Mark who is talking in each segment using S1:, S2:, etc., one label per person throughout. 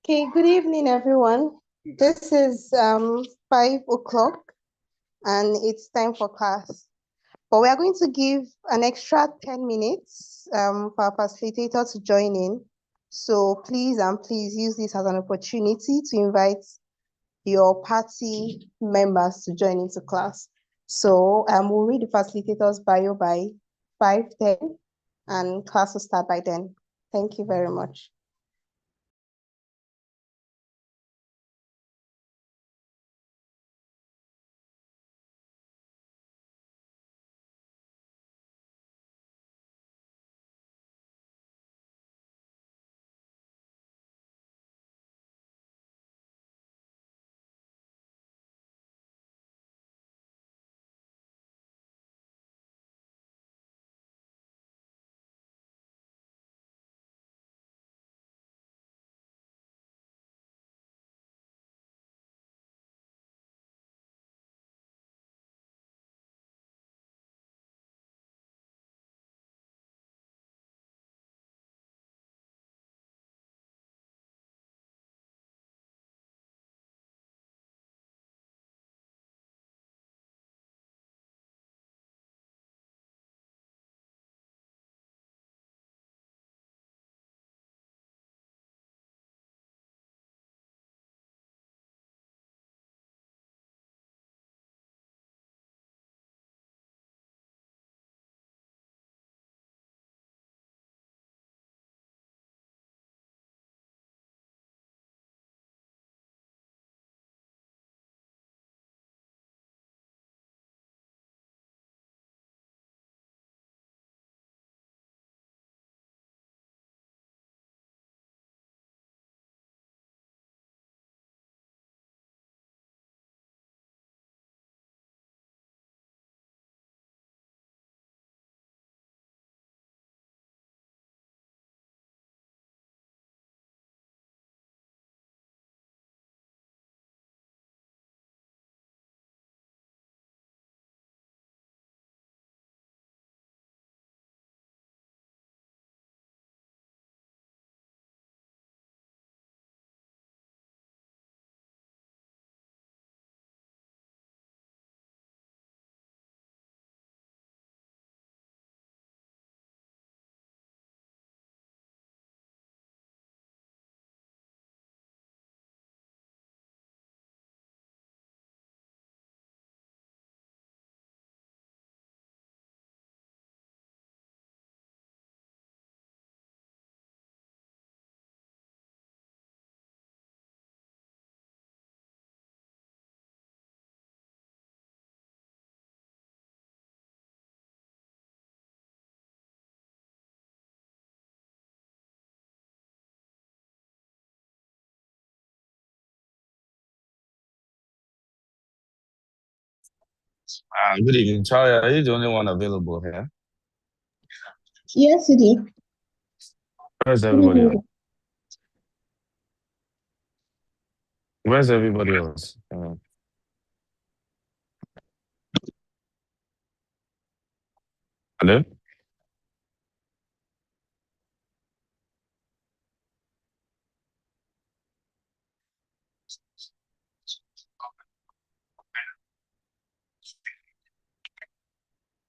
S1: Okay, good evening, everyone. This is 5 o'clock and it's time for class. But we are going to give an extra 10 minutes for our facilitator to join in. So please use this as an opportunity to invite your party members to join into class. So we'll read the facilitator's bio by 5:10 and class will start by then. Thank you very much.
S2: Good evening, Charlie. Are you the only one available here?
S1: Yes, Sidi.
S2: Where's everybody else? Where's everybody else? Hello?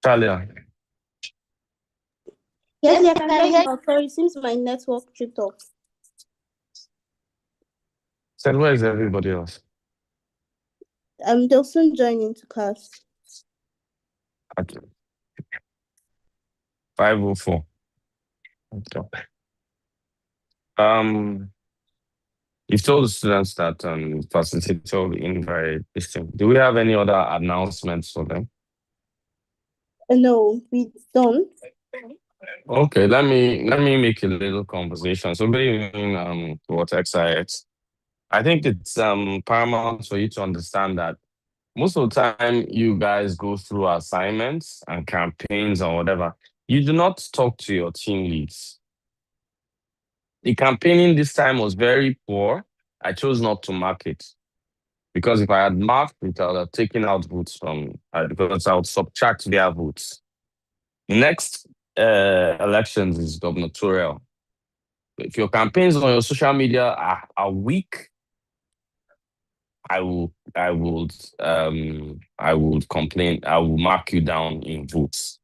S2: Charlie?
S1: Yes, I can hear you. Sorry, it seems my network tripped off.
S2: Said, where's everybody else?
S1: They'll soon join into class.
S2: Okay. 5:04. Okay. You've told the students that facilitator will invite this thing. Do we have any other announcements for them?
S1: No, we don't.
S2: Okay, let me make a little conversation. So good evening, what XIX. I think it's paramount for you to understand that most of the time you guys go through assignments and campaigns or whatever. You do not talk to your team leads. The campaigning this time was very poor. I chose not to mark it because if I had marked it, I would have taken out votes from because I would subtract their votes. Next elections is gubernatorial. If your campaigns on your social media are weak, I would complain. I will mark you down in votes.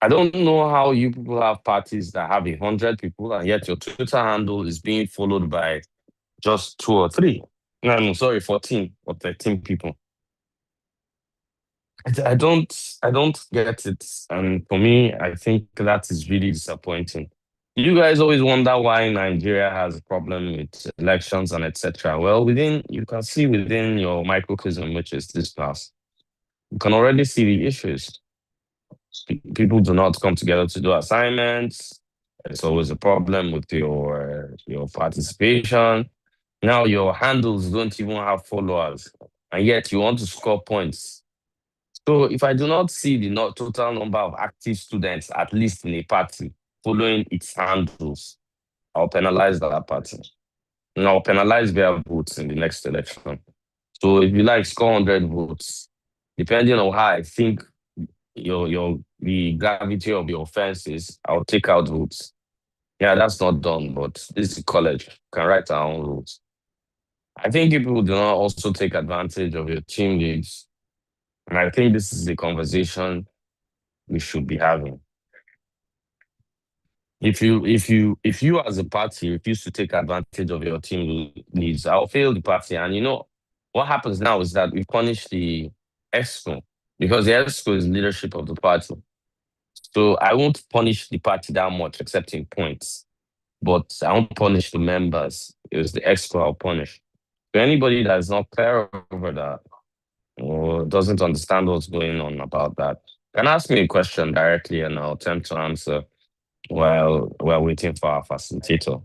S2: I don't know how you people have parties that have 100 people and yet your Twitter handle is being followed by just two or three. No, sorry, 14 or 13 people. I don't get it. And for me, I think that is really disappointing. You guys always wonder why Nigeria has a problem with elections and etc. Well, you can see within your microcosm, which is this class, you can already see the issues. People do not come together to do assignments. It's always a problem with your participation. Now your handles don't even have followers, and yet you want to score points. So if I do not see the total number of active students, at least in a party, following its handles, I'll penalize that party. And I'll penalize their votes in the next election. So if you like score 100 votes, depending on how I think the gravity of your offenses, I'll take out votes. Yeah, that's not done, but this is college. We can write our own rules. I think people do not also take advantage of your team leads. And I think this is the conversation we should be having. If you as a party refuse to take advantage of your team leads, I'll fail the party. And what happens now is that we punish the EXCO because the EXCO is leadership of the party. So I won't punish the party that much, except in points. But I won't punish the members. It was the EXCO I'll punish. So anybody that is not clear over that or doesn't understand what's going on about that, can ask me a question directly and I'll attempt to answer while we're waiting for our facilitator.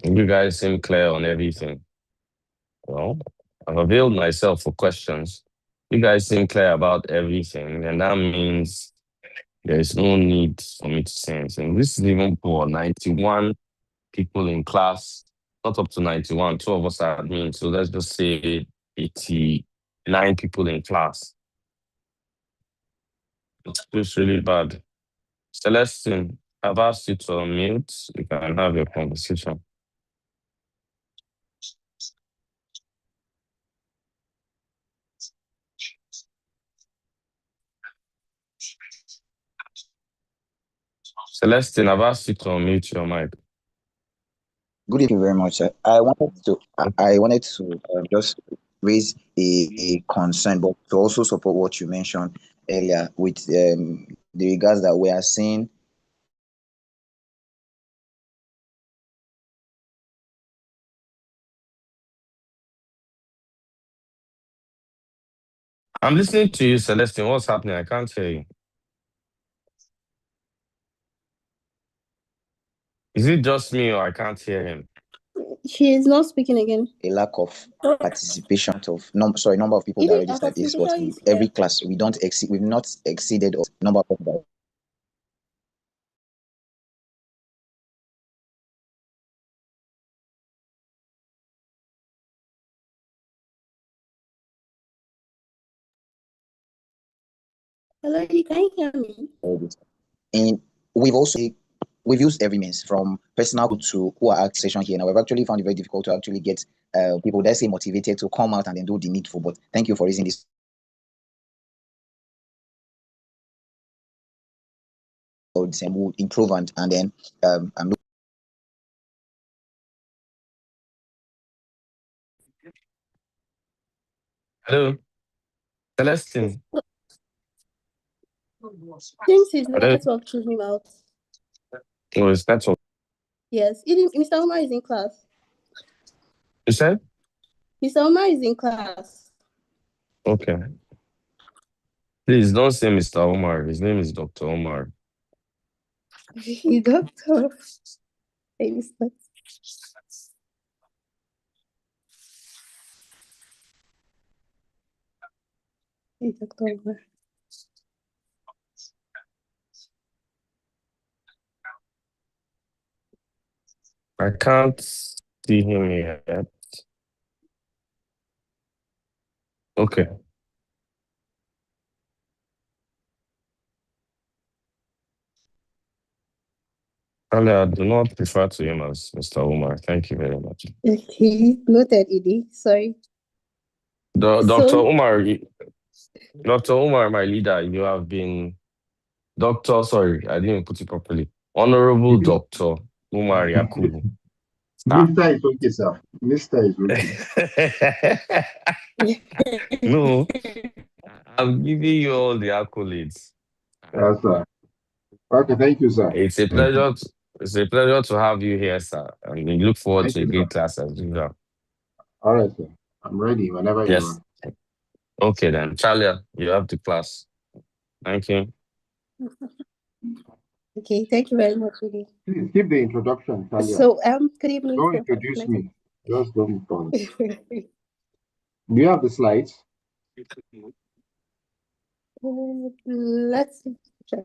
S2: You guys seem clear on everything. Well, I've availed myself for questions. You guys seem clear about everything, and that means there is no need for me to say anything. This is even for 91 people in class, not up to 91. Two of us are admin, so let's just say 89 people in class. It's just really bad. Celestine, I've asked you to unmute. You can have your conversation. Celestine, I've asked you to unmute your mic.
S3: Good evening very much. I wanted to just raise a concern, but to also support what you mentioned earlier with the regards that we are seeing.
S2: I'm listening to you, Celestine. What's happening? I can't hear you. Is it just me or I can't hear him?
S1: He is not speaking again.
S3: A lack of participation of number of people that registered this, but in every class we've not exceeded the number of people.
S1: Hello, can you hear me?
S3: And we've used every means from personal to who are accession here. Now we've actually found it very difficult to actually get people that say motivated to come out and then do the needful. But thank you for raising this. And we'll improve and then I'm
S2: Hello, Celestine.
S1: Since his network threw him out.
S2: Oh, it's network.
S1: Yes, Mr. Omar is in class.
S2: You said?
S1: Mr. Omar is in class.
S2: Okay. Please don't say Mr. Omar. His name is Dr. Omar.
S1: Doctor. Hey, Mr. Hey, Dr. Omar.
S2: I can't see him yet. Okay. I do not refer to him as Mr. Umar. Thank you very much.
S1: Okay, noted, Edie. Sorry.
S2: Dr. Umar, Dr. Umar, my leader, you have been sorry, I didn't put it properly. Honorable Dr. Umar Yakubu.
S4: Mr. is okay, sir. Mr. is okay.
S2: No, I'm giving you all the accolades.
S4: Yes, sir. Okay, thank you, sir.
S2: It's a pleasure. It's a pleasure to have you here, sir. And we look forward to a great class as usual.
S4: All right, sir. I'm ready whenever you are.
S2: Okay, then. Charlie, you have the class. Thank you.
S1: Okay, thank you very much, Edie.
S4: Please give the introduction, Talia.
S1: So, good evening.
S4: Don't introduce me. Just don't call. Do you have the slides?
S1: Let's check.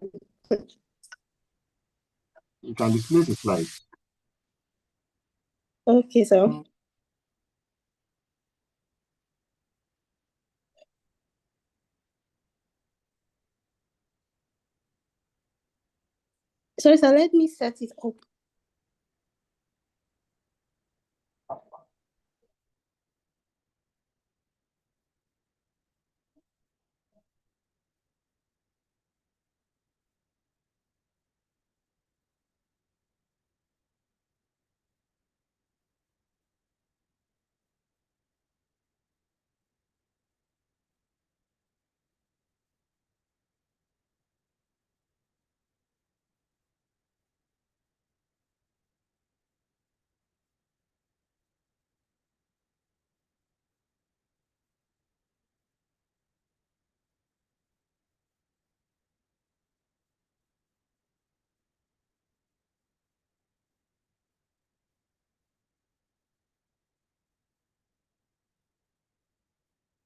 S4: You can display the slides.
S1: Okay, so. Sorry, sir, let me set it up.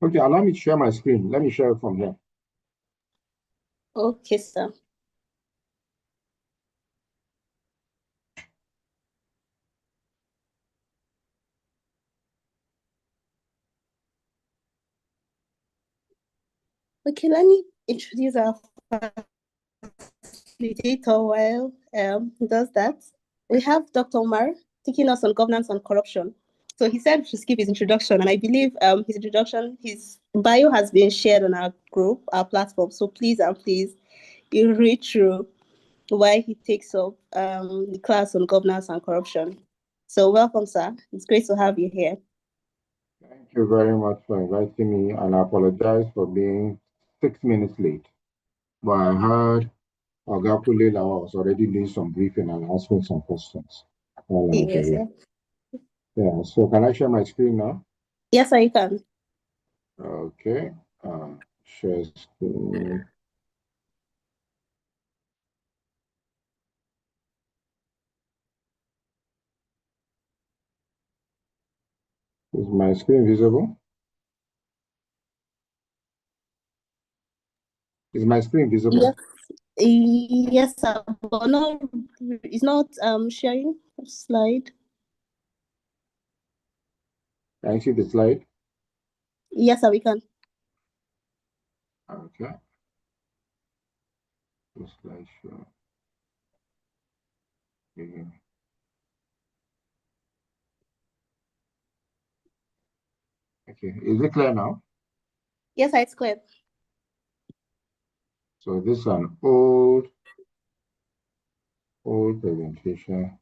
S4: Okay, allow me to share my screen. Let me share it from here.
S1: Okay, sir. Okay, let me introduce our facilitator while he does that. We have Dr. Umar taking us on governance and corruption. So he said to skip his introduction, and I believe his bio has been shared on our group, our platform. So please you read through why he takes up the class on governance and corruption. So welcome, sir. It's great to have you here.
S4: Thank you very much for inviting me, and I apologize for being 6 minutes late. But I heard Ogakule Lawa was already doing some briefing and asking some questions.
S1: Yes, sir.
S4: Yeah, so can I share my screen now?
S1: Yes, sir, you can.
S4: Okay, share screen. Is my screen visible? Is my screen visible?
S1: Yes, sir, but no, it's not sharing slide.
S4: Can you see the slide?
S1: Yes, sir, we can.
S4: Okay. The slide show. Okay, is it clear now?
S1: Yes, sir, it's clear.
S4: So this is an old presentation.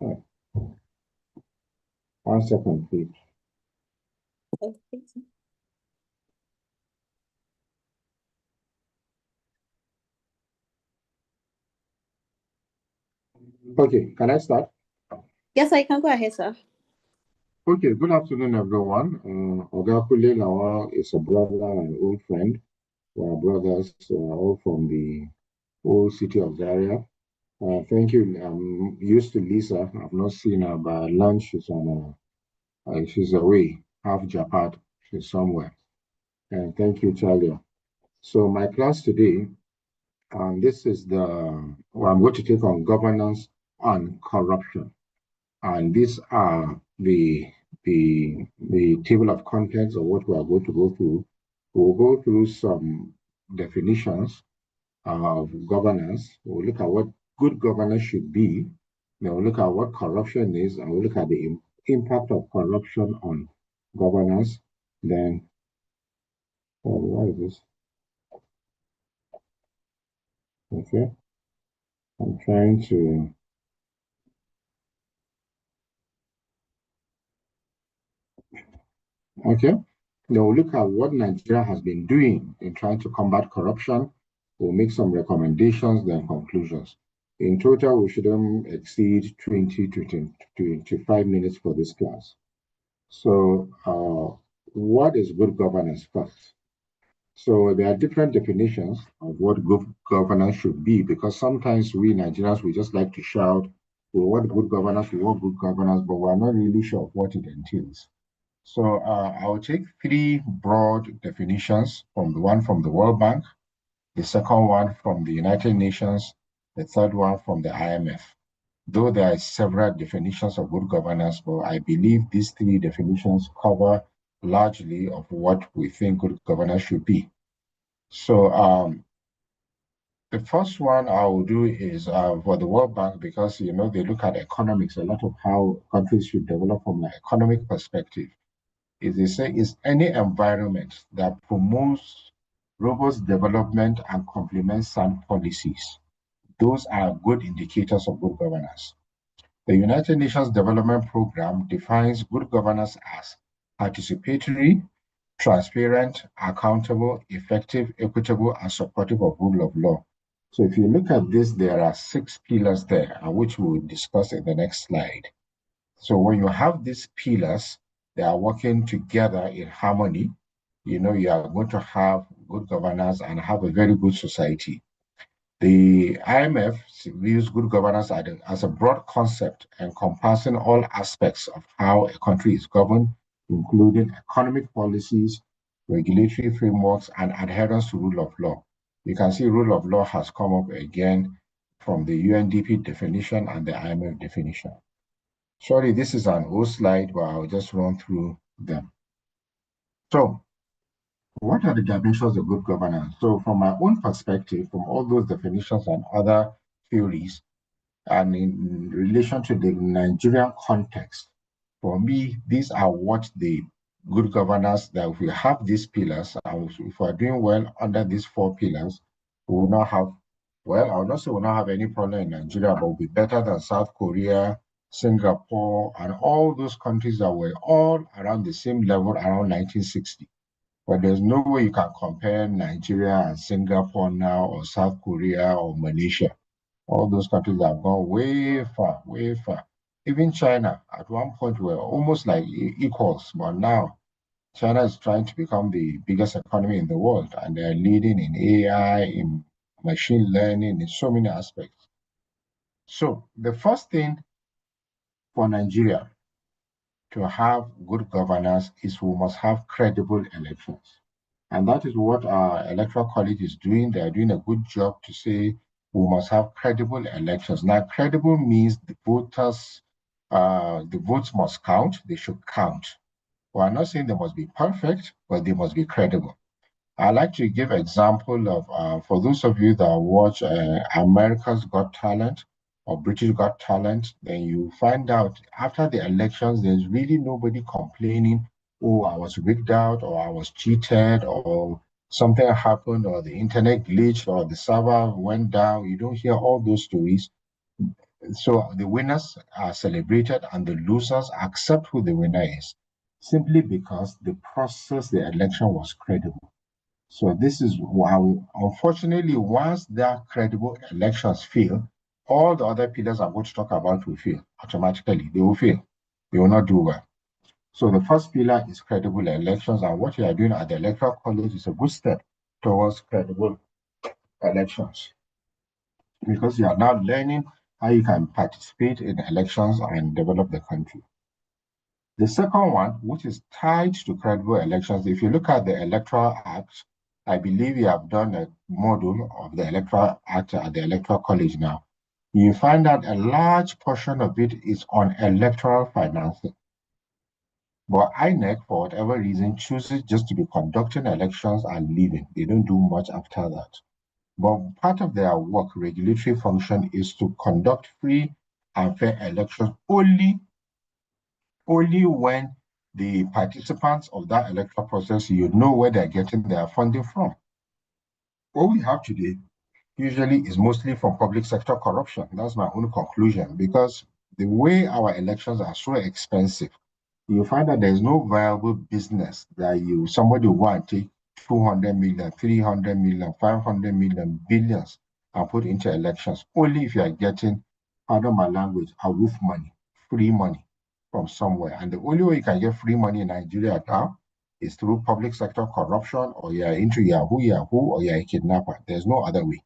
S4: Oh. 1 second, please. Okay, can I start?
S1: Yes, I can go ahead, sir.
S4: Okay, good afternoon, everyone. Ogakule Lawa is a brother and old friend. We are brothers, all from the old city of Zaria. Thank you. I'm used to Lisa. I've not seen her, but lunch she's on. She's away, half Japan. She's somewhere. And thank you, Charlie. So my class today, this is I'm going to take on governance on corruption. And these are the table of contents of what we are going to go through. We'll go through some definitions of governance. We'll look at what good governance should be. Then we'll look at what corruption is, and we'll look at the impact of corruption on governance. Then, what is this? Okay, I'm trying to. Okay, then we'll look at what Nigeria has been doing in trying to combat corruption. We'll make some recommendations, then conclusions. In total, we shouldn't exceed 20 to 25 minutes for this class. So, what is good governance first? So there are different definitions of what good governance should be, because sometimes we Nigerians, we just like to shout, we want good governance, but we're not really sure of what it entails. So I'll take three broad definitions, from the World Bank, the second one from the United Nations, the third one from the IMF. Though there are several definitions of good governance, but I believe these three definitions cover largely of what we think good governance should be. So the first one I will do is for the World Bank, because they look at economics, a lot of how countries should develop from an economic perspective. Is they say is any environment that promotes robust development and complements sound policies. Those are good indicators of good governance. The United Nations Development Programme defines good governance as participatory, transparent, accountable, effective, equitable, and supportive of rule of law. So if you look at this, there are 6 pillars there, which we will discuss in the next slide. So when you have these pillars, they are working together in harmony, you are going to have good governance and have a very good society. The IMF views good governance as a broad concept encompassing all aspects of how a country is governed, including economic policies, regulatory frameworks, and adherence to rule of law. You can see rule of law has come up again from the UNDP definition and the IMF definition. Sorry, this is an old slide, but I'll just run through them. So, what are the dimensions of good governance? So, from my own perspective, from all those definitions and other theories, and in relation to the Nigerian context, for me, these are what the good governance, that if we have these pillars, and if we're doing well under these 4 pillars, we will not have, well, I will not say we'll not have any problem in Nigeria, but we'll be better than South Korea, Singapore, and all those countries that were all around the same level around 1960. But there's no way you can compare Nigeria and Singapore now, or South Korea, or Malaysia. All those countries have gone way far, way far. Even China, at one point, were almost like equals, but now China is trying to become the biggest economy in the world, and they're leading in AI, in machine learning, in so many aspects. So the first thing for Nigeria to have good governance is we must have credible elections. And that is what our electoral college is doing. They are doing a good job to say we must have credible elections. Now, credible means the votes must count, they should count. We are not saying they must be perfect, but they must be credible. I like to give example of, for those of you that watch America's Got Talent or British Got Talent, then you find out after the elections, there's really nobody complaining, oh, I was rigged out, or I was cheated, or something happened, or the internet glitched, or the server went down. You don't hear all those stories. So the winners are celebrated and the losers accept who the winner is, simply because the process, the election was credible. So this is why, unfortunately, once their credible elections fail, all the other pillars I'm going to talk about will fail automatically. They will fail. They will not do well. So the first pillar is credible elections, and what you are doing at the Electoral College is a good step towards credible elections, because you are now learning how you can participate in elections and develop the country. The second one, which is tied to credible elections, if you look at the Electoral Act, I believe you have done a module of the Electoral Act at the Electoral College now. you find that a large portion of it is on electoral financing. But INEC, for whatever reason, chooses just to be conducting elections and leaving. They don't do much after that. But part of their work, regulatory function, is to conduct free and fair elections only when the participants of that electoral process, you know where they're getting their funding from. What we have today usually is mostly from public sector corruption. That's my own conclusion, because the way our elections are so expensive, you find that there's no viable business that somebody will go and take 200 million, 300 million, 500 million, billions and put into elections, only if you are getting, pardon my language, a roof money, free money from somewhere. And the only way you can get free money in Nigeria now is through public sector corruption, or you're into Yahoo, or you're a kidnapper. There's no other way.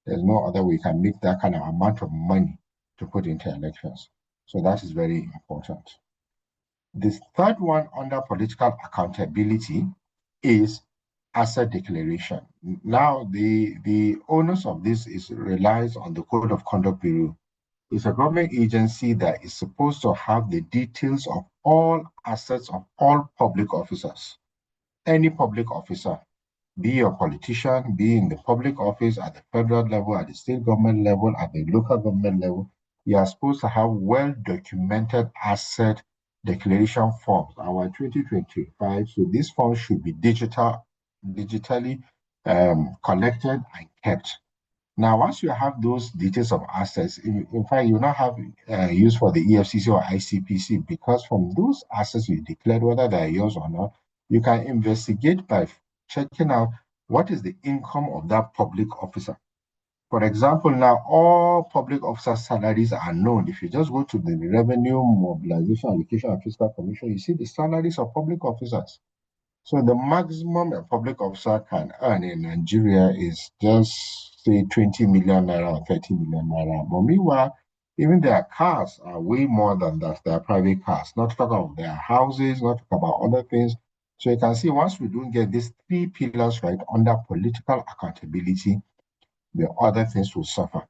S4: There's no other way you can make that kind of amount of money to put into elections. So that is very important. The third one under political accountability is asset declaration. Now, the onus of this relies on the Code of Conduct Bureau. It's a government agency that is supposed to have the details of all assets of all public officers. Any public officer, be a politician, be in the public office at the federal level, at the state government level, at the local government level, you are supposed to have well-documented asset declaration forms. Our 2025, so these forms should be digitally collected and kept. Now, once you have those details of assets, in fact, you will not have use for the EFCC or ICPC, because from those assets you declared, whether they are yours or not, you can investigate by checking out what is the income of that public officer. For example, now all public officer salaries are known. If you just go to the Revenue Mobilization, Allocation, and Fiscal Commission, you see the salaries of public officers. So the maximum a public officer can earn in Nigeria is just, say, 20 million naira or 30 million naira. But meanwhile, even their cars are way more than that, their private cars, not to talk about their houses, not to talk about other things. So you can see, once we don't get these three pillars right under political accountability, the other things will suffer.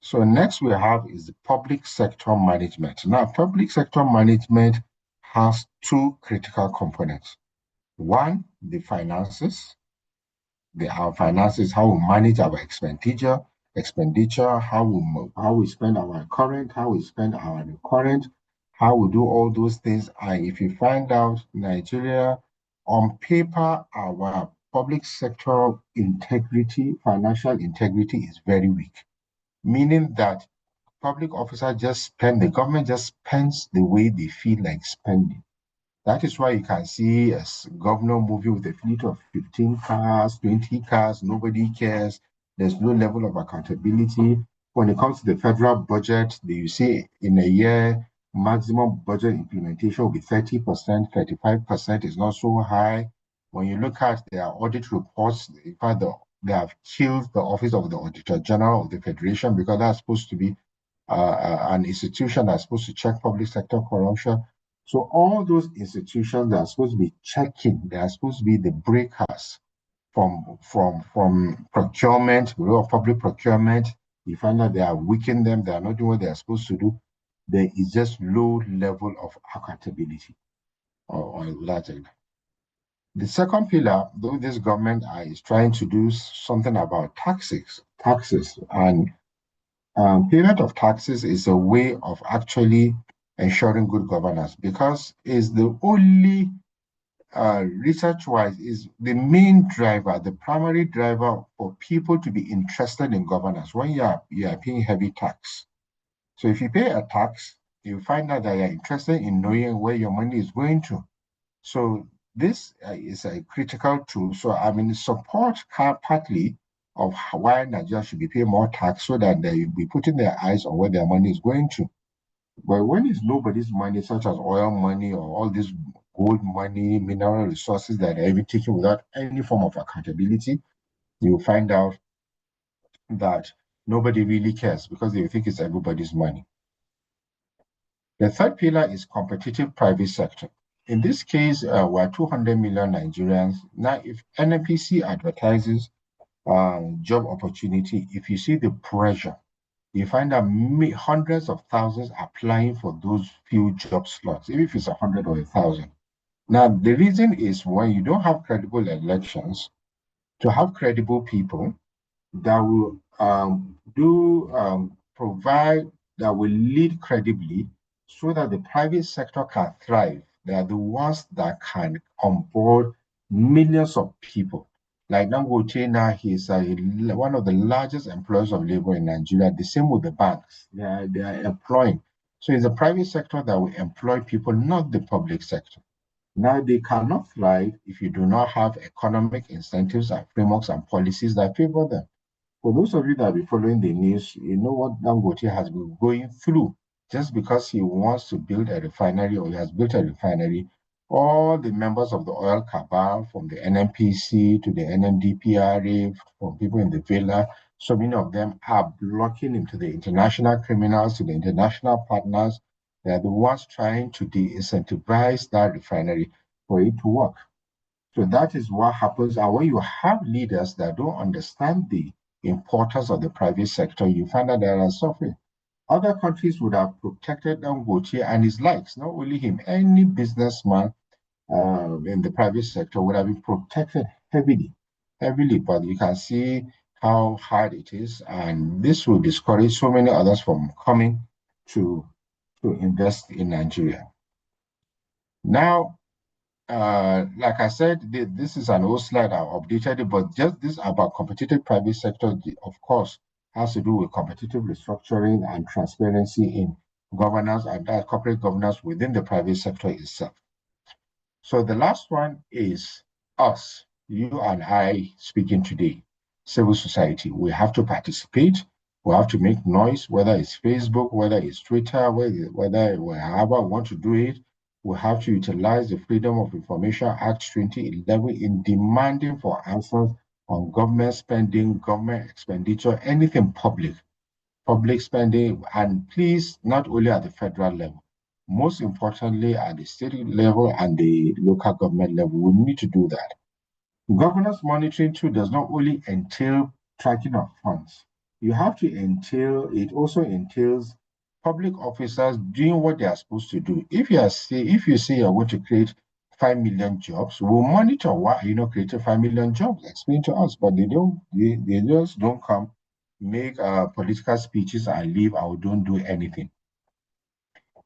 S4: So next we have is the public sector management. Now, public sector management has two critical components. One, the finances. Our finances, how we manage our expenditure, how we spend our current, how we spend our recurrent, how we do all those things. And if you find out Nigeria, on paper, our public sector integrity, financial integrity is very weak, meaning that public officers the government just spends the way they feel like spending. That is why you can see a governor moving with a fleet of 15 cars, 20 cars, nobody cares. There's no level of accountability. When it comes to the federal budget, you see in a year, maximum budget implementation will be 30%, 35% is not so high. When you look at their audit reports, in fact, they have killed the Office of the Auditor General of the Federation, because that's supposed to be an institution that's supposed to check public sector corruption. So all those institutions that are supposed to be checking, they are supposed to be the breakers from procurement, Bureau of Public Procurement. You find that they are weakening them, they are not doing what they are supposed to do. There is just low level of accountability on that end. The second pillar, though this government is trying to do something about taxes, and payment of taxes is a way of actually ensuring good governance, because it's the only, research-wise, is the main driver, the primary driver for people to be interested in governance when you are paying heavy tax. So if you pay a tax, you find out that you're interested in knowing where your money is going to. So this is a critical tool. So I mean, support partly of why Nigeria should be paying more tax, so that they will be putting their eyes on where their money is going to. But when it's nobody's money, such as oil money or all this gold money, mineral resources that are even taken without any form of accountability, you'll find out that nobody really cares, because they think it's everybody's money. The third pillar is competitive private sector. In this case, we're 200 million Nigerians. Now, if NNPC advertises job opportunity, if you see the pressure you find that hundreds of thousands applying for those few job slots, even if it's 100 or 1,000. Now, the reason is when you don't have credible elections, to have credible people that will provide, that will lead credibly so that the private sector can thrive. They are the ones that can onboard millions of people. Like Dangote now, he's one of the largest employers of labor in Nigeria. The same with the banks. They are employing. So it's the private sector that will employ people, not the public sector. Now, they cannot thrive if you do not have economic incentives and frameworks and policies that favor them. For those of you that have been following the news, you know what Dangote has been going through. Just because he wants to build a refinery or he has built a refinery, all the members of the oil cabal, from the NNPC to the NMDPRA, from people in the villa, so many of them are blocking him, to the international criminals, to the international partners. They are the ones trying to de-incentivize that refinery for it to work. So that is what happens. And when you have leaders that don't understand the importance of the private sector, you find that they are suffering. Other countries would have protected Dangote and his likes, not only him, any businessman in the private sector would have been protected heavily, heavily. But you can see how hard it is, and this will discourage so many others from coming to invest in Nigeria. Now, like I said, this is an old slide. I updated it, but just this about competitive private sector, of course, has to do with competitive restructuring and transparency in governance and corporate governance within the private sector itself. So the last one is us, you and I speaking today, civil society. We have to participate. We have to make noise, whether it's Facebook, whether it's Twitter, whether however we want to do it. We have to utilize the Freedom of Information Act 2011 in demanding for answers on government spending, government expenditure, anything public spending, and please, not only at the federal level, most importantly at the state level and the local government level. We need to do that. Governance monitoring too does not only entail tracking of funds. You have to entail, it also entails public officers doing what they are supposed to do. If you say you're going to create 5 million jobs, we'll monitor why creating 5 million jobs. Explain to us, but they just don't come, make political speeches and leave, or don't do anything.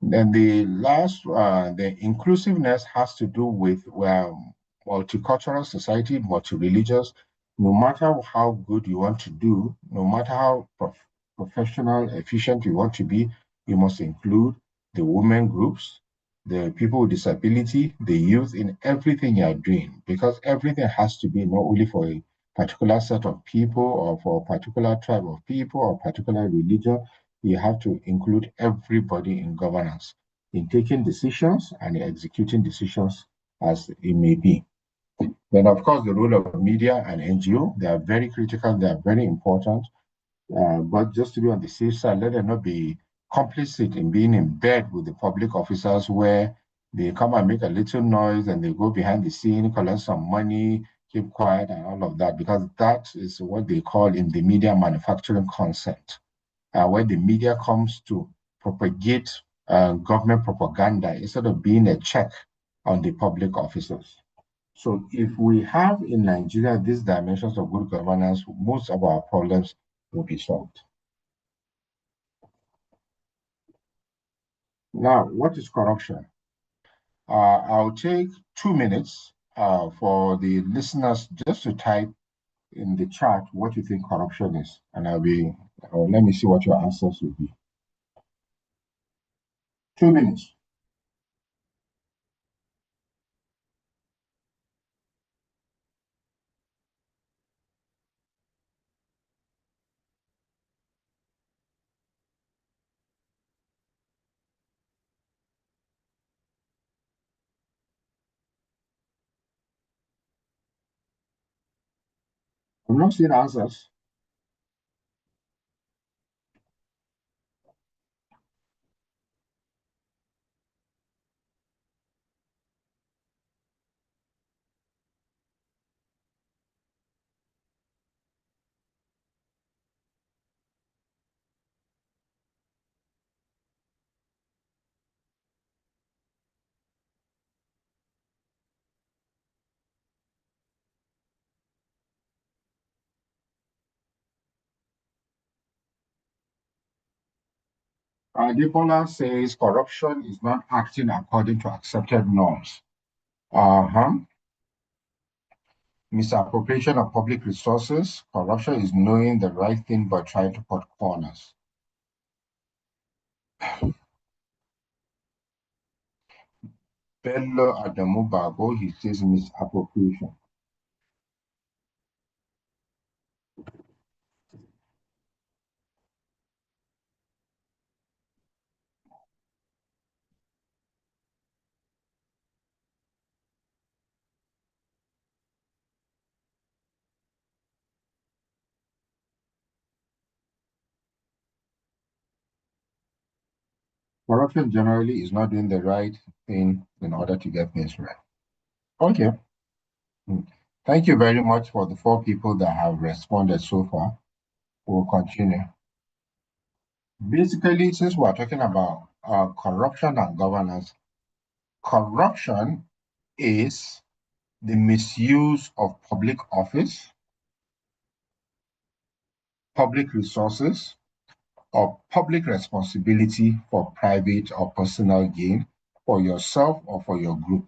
S4: Then the last, the inclusiveness has to do with multicultural society, multi-religious. No matter how good you want to do, no matter how professional, efficient you want to be, you must include the women groups, the people with disability, the youth in everything you are doing, because everything has to be not only for a particular set of people or for a particular tribe of people or particular religion. You have to include everybody in governance, in taking decisions and executing decisions as it may be. Then, of course, the role of media and NGO, they are very critical, they are very important. But just to be on the safe side, let them not be complicit in being in bed with the public officers where they come and make a little noise and they go behind the scene, collect some money, keep quiet and all of that, because that is what they call in the media manufacturing consent, where the media comes to propagate government propaganda instead of being a check on the public officers. So if we have in Nigeria these dimensions of good governance, most of our problems will be solved. Now, what is corruption? I'll take 2 minutes for the listeners just to type in the chat what you think corruption is, and let me see what your answers will be. 2 minutes. I'm not seeing answers. Debola says corruption is not acting according to accepted norms. Misappropriation of public resources. Corruption is knowing the right thing but trying to cut corners. Bello Adamu Bago, he says misappropriation. Corruption generally is not doing the right thing in order to get things right. Okay. Thank you very much for the 4 people that have responded so far. We'll continue. Basically, since we're talking about corruption and governance, corruption is the misuse of public office, public resources, or public responsibility for private or personal gain for yourself or for your group.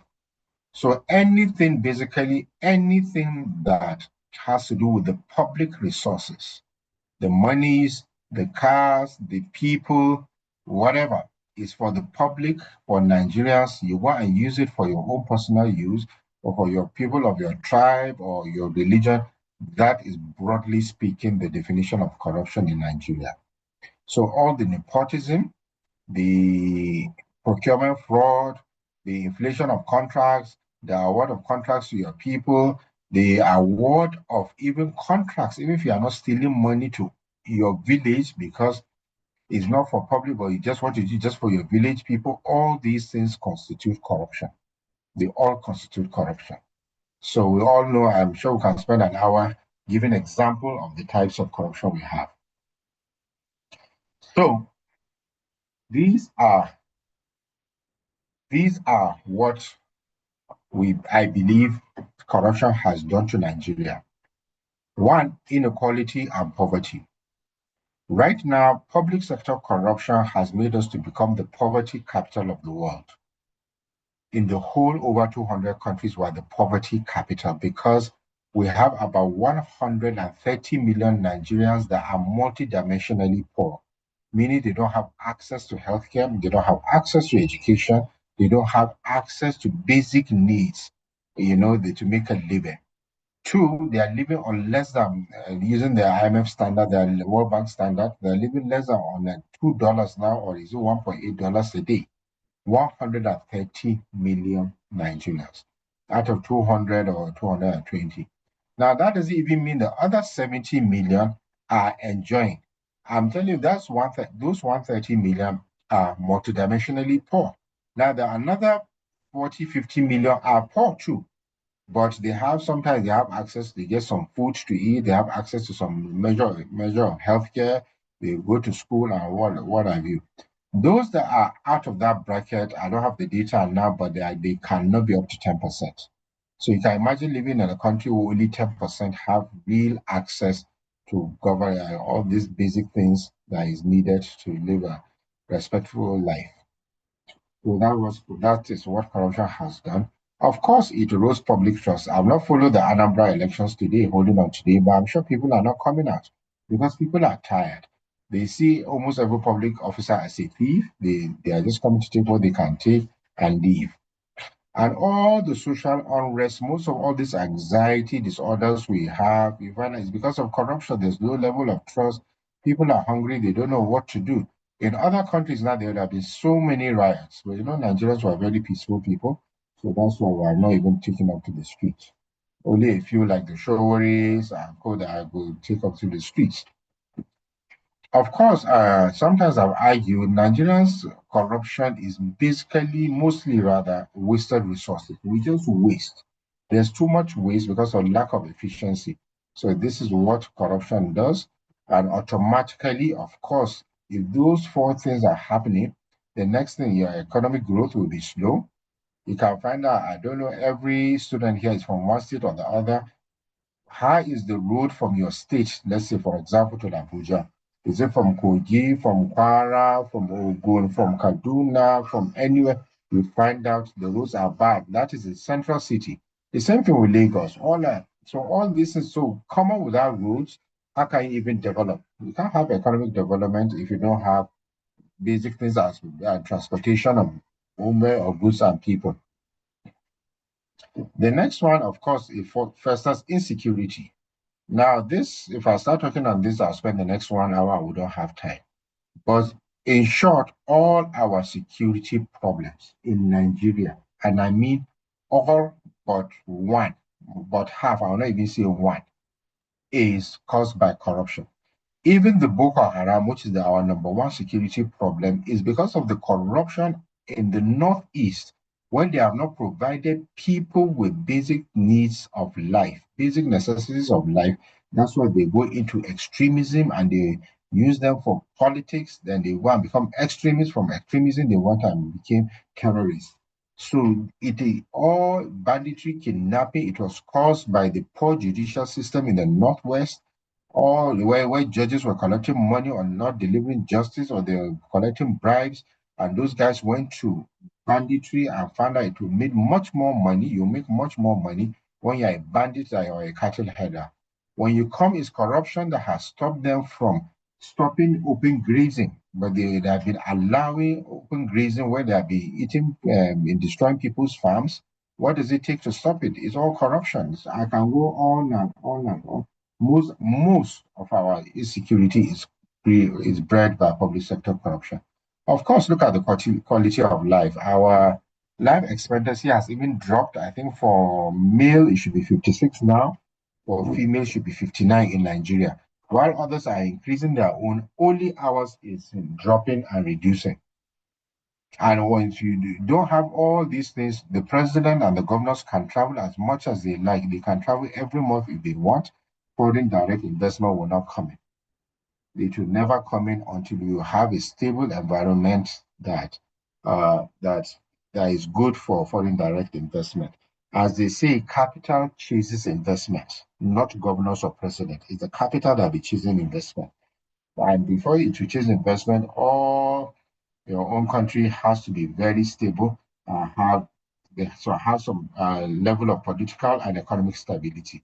S4: So basically anything that has to do with the public resources, the monies, the cars, the people, whatever is for the public, for Nigerians, you want and use it for your own personal use or for your people of your tribe or your religion, that is broadly speaking the definition of corruption in Nigeria. So all the nepotism, the procurement fraud, the inflation of contracts, the award of contracts to your people, the award of even contracts, even if you are not stealing money to your village because it's not for public, but you just want to do just for your village people, all these things constitute corruption. They all constitute corruption. So we all know, I'm sure we can spend an hour giving example of the types of corruption we have. So these are what I believe corruption has done to Nigeria. 1, inequality and poverty. Right now, public sector corruption has made us to become the poverty capital of the world. In the whole over 200 countries, we're the poverty capital because we have about 130 million Nigerians that are multidimensionally poor, meaning they don't have access to healthcare, they don't have access to education, they don't have access to basic needs, to make a living. 2, they are living on less than, using the IMF standard, the World Bank standard, they're living less than on $2 now, or is it $1.8 a day? 130 million Nigerians out of 200 or 220. Now, that doesn't even mean the other 70 million are enjoying. I'm telling you, those 130 million are multidimensionally poor. Now, there are another 40, 50 million are poor too, but sometimes they have access, they get some food to eat, they have access to some measure of healthcare, they go to school and what have you. Those that are out of that bracket, I don't have the data now, but they cannot be up to 10%. So you can imagine living in a country where only 10% have real access to govern all these basic things that is needed to live a respectful life. So that is what corruption has done. Of course, it erodes public trust. I've not followed the Anambra elections today, holding on today, but I'm sure people are not coming out because people are tired. They see almost every public officer as a thief. They are just coming to take what they can take and leave. And all the social unrest, most of all these anxiety disorders we have, you find it's because of corruption. There's low level of trust. People are hungry. They don't know what to do. In other countries now, there have been so many riots. But Nigerians were very peaceful people. So that's why we're not even taking up to the streets. Only a few like the Showaris and code that will take up to the streets. Of course, sometimes I've argued Nigerians' corruption is basically mostly rather wasted resources. We just waste. There's too much waste because of lack of efficiency. So this is what corruption does. And automatically, of course, if those 4 things are happening, the next thing, your economic growth will be slow. You can find out, I don't know, every student here is from one state or the other. How is the road from your state, let's say, for example, to Abuja? Is it from Kogi, from Kwara, from Ogun, from Kaduna, from anywhere? You find out the roads are bad. That is the central city. The same thing with Lagos. So all this is so common without roads. How can you even develop? You can't have economic development if you don't have basic things as transportation of women or goods and people. The next one, of course, is fosters insecurity. Now, this, if I start talking on this, I'll spend the next 1 hour. We don't have time. But in short, all our security problems in Nigeria, and I mean all but one, but half, I will not even say one, is caused by corruption. Even the Boko Haram, which is our number one security problem, is because of the corruption in the northeast, when they have not provided people with basic needs of life, basic necessities of life. That's why they go into extremism and they use them for politics. Then they want to become extremists. From extremism, they want to become terrorists. So it is all banditry, kidnapping. It was caused by the poor judicial system in the northwest, all where judges were collecting money or not delivering justice, or they were collecting bribes, and those guys went to banditry and found out it will make much more money. You make much more money when you're a bandit or a cattle header. When you come, it's corruption that has stopped them from stopping open grazing, but they have been allowing open grazing where they have been eating and destroying people's farms. What does it take to stop it? It's all corruption. I can go on and on and on. Most of our insecurity is bred by public sector corruption. Of course, look at the quality of life. Our life expectancy has even dropped. I think for male, it should be 56 now. For female, it should be 59 in Nigeria. While others are increasing their own, only ours is dropping and reducing. And once you don't have all these things, the president and the governors can travel as much as they like. They can travel every month if they want. Foreign direct investment will not come in. It will never come in until you have a stable environment that is good for foreign direct investment. As they say, capital chases investment, not governors or president. It's the capital that be chasing investment. And before it will chase investment, all your own country has to be very stable and have some level of political and economic stability.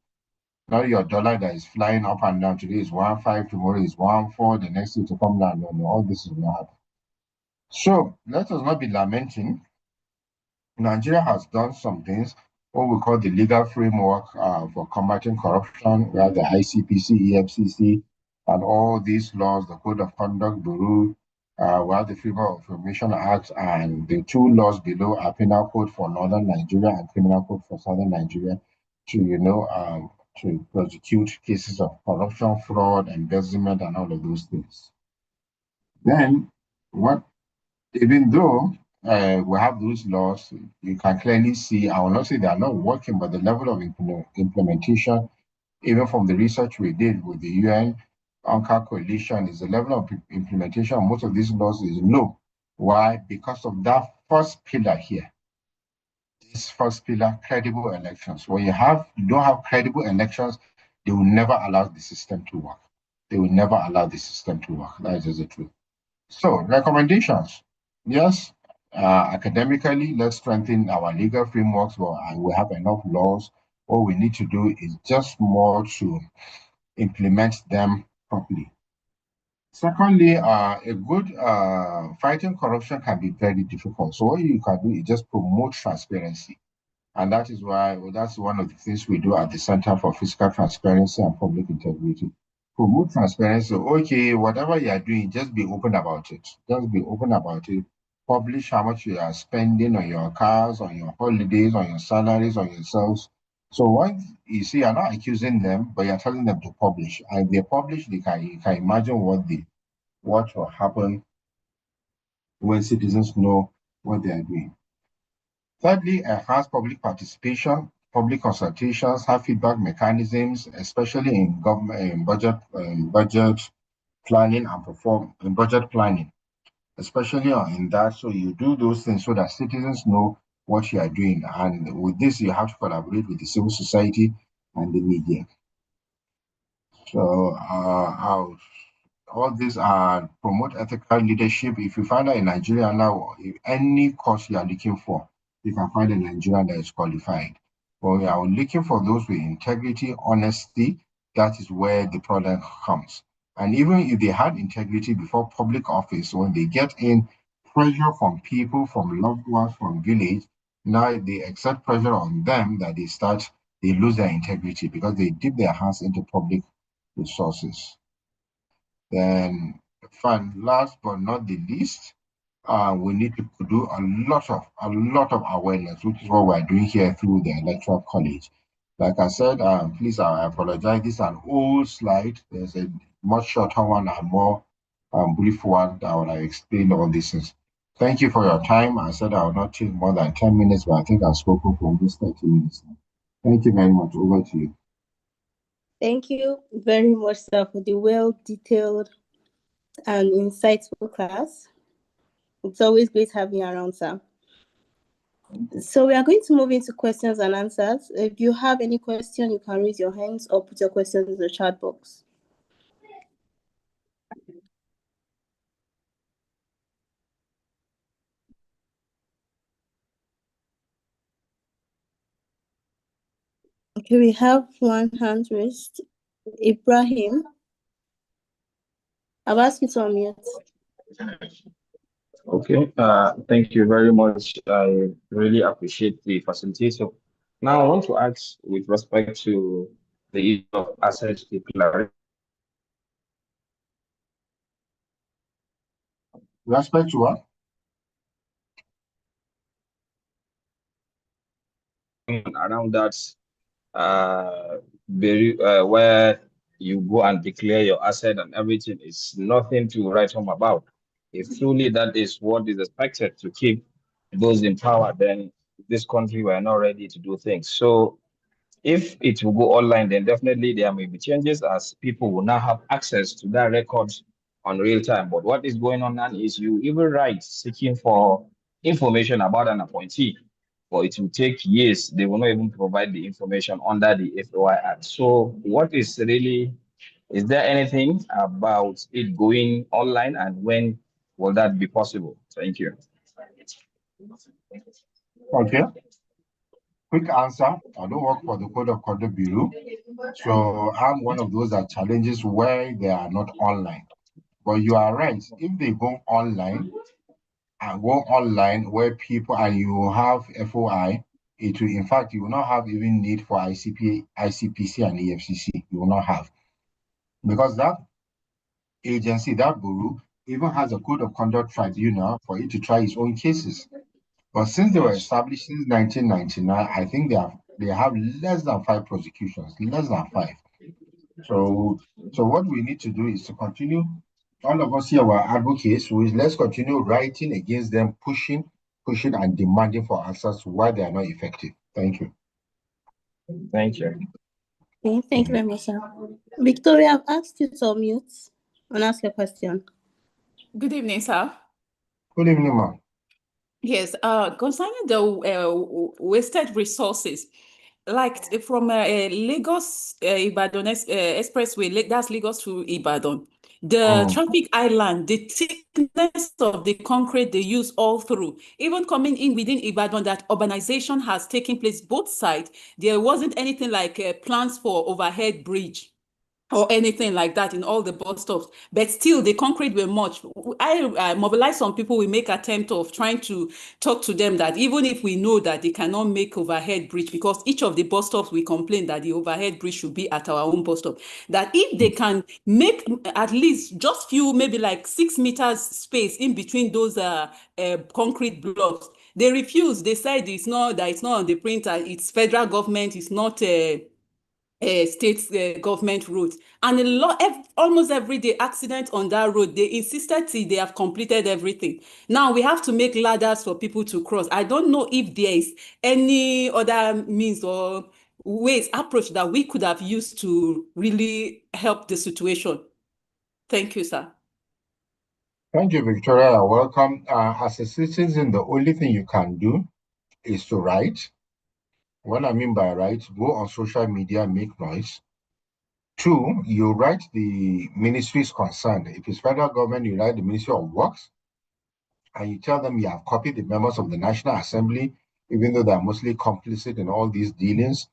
S4: Not your dollar that is flying up and down. Today is 1.5, tomorrow is 1.4, the next day to come down. No, all this is not happening. So let us not be lamenting. Nigeria has done some things, what we call the legal framework for combating corruption. We have the ICPC, EFCC, and all these laws, the Code of Conduct Bureau. We have the Freedom of Information Act, and the two laws below are Penal Code for Northern Nigeria and Criminal Code for Southern Nigeria to prosecute cases of corruption, fraud, embezzlement, and all of those things. Then, even though we have those laws, you can clearly see, I will not say they are not working, but the level of implementation, even from the research we did with the UN UNCA coalition, is the level of implementation of most of these laws is low. Why? Because of that first pillar here. This first pillar, credible elections. When you don't have credible elections, they will never allow the system to work. They will never allow the system to work. That is just the truth. So, recommendations. Yes, academically, let's strengthen our legal frameworks. Well, we have enough laws. All we need to do is just more to implement them properly. Secondly, a good fighting corruption can be very difficult. So what you can do is just promote transparency. And that is why, that's one of the things we do at the Center for Fiscal Transparency and Public Integrity. Promote transparency. Okay, whatever you are doing, just be open about it. Just be open about it. Publish how much you are spending on your cars, on your holidays, on your salaries, on yourselves. So once you see, you're not accusing them, but you're telling them to publish. And if they publish, you can imagine what will happen when citizens know what they are doing. Thirdly, enhance public participation, public consultations, have feedback mechanisms, especially in government in budget planning and budget planning, especially in that. So you do those things so that citizens know what you are doing. And with this, you have to collaborate with the civil society and the media. So all these are promote ethical leadership. If you find out in Nigeria now, if any course you are looking for, you can find a Nigerian that is qualified. But we are looking for those with integrity, honesty. That is where the problem comes. And even if they had integrity before public office, when they get in, pressure from people, from loved ones, from village, now they exert pressure on them that they lose their integrity because they dip their hands into public resources. Then, last but not the least, we need to do a lot of awareness, which is what we're doing here through the Electoral College. Like I said, please, I apologize. This is an old slide. There's a much shorter one and more brief one that will explain all these things. Thank you for your time. I said I will not take more than 10 minutes, but I think I've spoken for almost 30 minutes now. Thank you very much. Over to you.
S1: Thank you very much, sir, for the well-detailed and insightful class. It's always great having you around, sir. So we are going to move into questions and answers. If you have any question, you can raise your hands or put your questions in the chat box. Okay, we have one hand raised. Ibrahim, I've asked you to unmute.
S5: Okay, thank you very much. I really appreciate the facility. So now I want to ask with respect to the issue of asset declaration.
S4: Respect to what?
S5: Around that, where you go and declare your asset and everything is nothing to write home about. If truly that is what is expected to keep those in power, then this country were not ready to do things. So if it will go online, then definitely there may be changes as people will now have access to that records on real time. But what is going on now is you even write seeking for information about an appointee, but it will take years. They will not even provide the information under the FOI Act. So what is there anything about it going online, and when will that be possible? Thank you.
S4: Okay. Quick answer. I don't work for the Code of Conduct Bureau. So I'm one of those that challenges where they are not online. But you are right. If they go online where people and you have FOI, it will, in fact, you will not have even need for ICPC and EFCC. You will not have. Because that agency, that bureau, even has a code of conduct tribunal for it to try its own cases. But since they were established since 1999, I think they have less than 5 prosecutions, less than 5. So what we need to do is to continue. All of us here were advocates, so let's continue writing against them, pushing, and demanding for answers to why they are not effective. Thank you.
S5: Thank you.
S1: Okay, thank you very much, sir. Victoria, I've asked you to unmute and ask your question.
S6: Good evening, sir.
S4: Good evening, ma'am.
S6: Yes, concerning the wasted resources, like from Lagos Ibadan expressway, that's Lagos to Ibadan. The traffic island, the thickness of the concrete they use all through, even coming in within Ibadan, that urbanization has taken place both sides. There wasn't anything like plans for overhead bridge or anything like that in all the bus stops, but still the concrete were much. I mobilized some people. We make attempt of trying to talk to them that even if we know that they cannot make overhead bridge, because each of the bus stops we complain that the overhead bridge should be at our own bus stop, that if they can make at least just few, maybe like 6 meters space in between those concrete blocks, they refuse. They said it's not on the printer, it's federal government, it's not state government roads, and almost every day accident on that road. They insisted till they have completed everything. Now we have to make ladders for people to cross. I don't know if there is any other means or approach that we could have used to really help the situation. Thank you, sir.
S4: Thank you, Victoria. Welcome. As a citizen, the only thing you can do is to write. What I mean by write, go on social media, make noise. Two, you write the ministries concerned. If it's federal government, you write the Ministry of Works, and you tell them you have copied the members of the National Assembly, even though they're mostly complicit in all these dealings.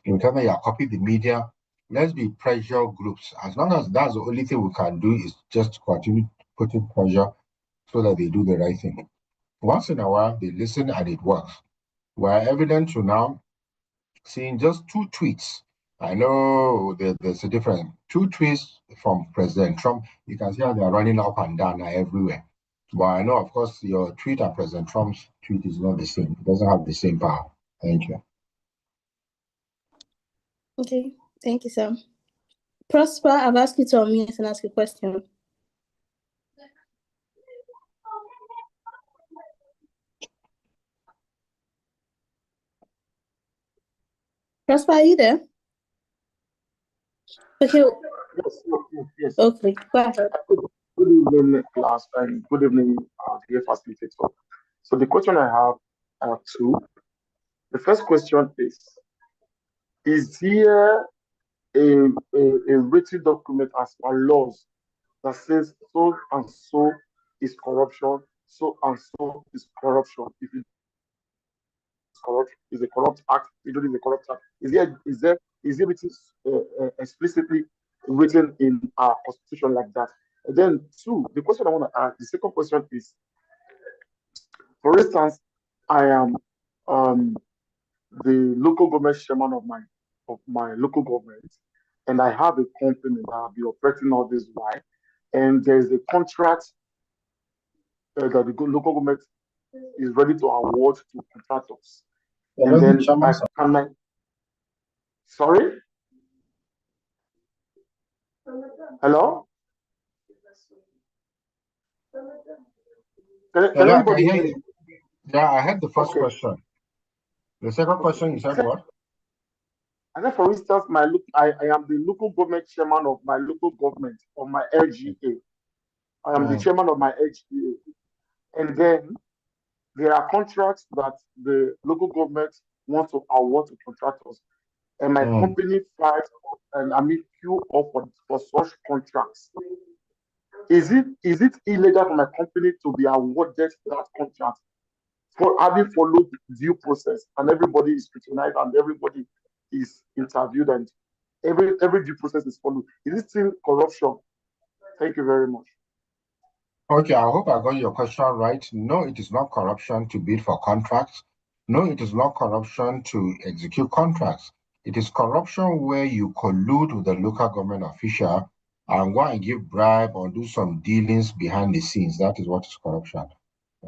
S4: You tell them you have copied the media. Let's be pressure groups. As long as that's the only thing we can do is just continue putting pressure so that they do the right thing. Once in a while, they listen and it works. We're evident to now seeing just 2 tweets. I know there's a difference. 2 tweets from President Trump. You can see how they're running up and down everywhere. But I know, of course, your tweet and President Trump's tweet is not the same. It doesn't have the same power. Thank you.
S7: Okay, thank you, sir. Prosper, I've asked you to unmute and ask a question. Prosper, are you there? Okay.
S8: Yes.
S7: Okay, go ahead.
S8: Good evening, class, and good evening, dear facilitator. So the question I have two. The first question is there a written document as per laws that says so and so is corruption, so and so is corruption? If it's corrupt, is a corrupt act, if it is a corrupt act. Is it written explicitly written in our constitution like that? And then two, the question I want to ask, the second question is, for instance, I am the local government chairman of my local government, and I have a company that will be operating all this while, and there is a contract that the local government is ready to award to contractors. And then sorry? Hello? Can anybody hear me?
S4: Yeah, I had the first question. The second question, you said what?
S8: And then, for instance, I am the local government chairman of my local government, of my LGA. I am the chairman of my LGA. And then there are contracts that the local government wants to award to contractors. And my company files and queue up for such contracts. Is it illegal for my company to be awarded that contract for having followed due process, and everybody is scrutinized and everybody is interviewed and every due process is followed? Is it still corruption? Thank you very much.
S4: Okay, I hope I got your question right. No, it is not corruption to bid for contracts. No, it is not corruption to execute contracts. It is corruption where you collude with the local government official and go and give bribe or do some dealings behind the scenes. That is what is corruption.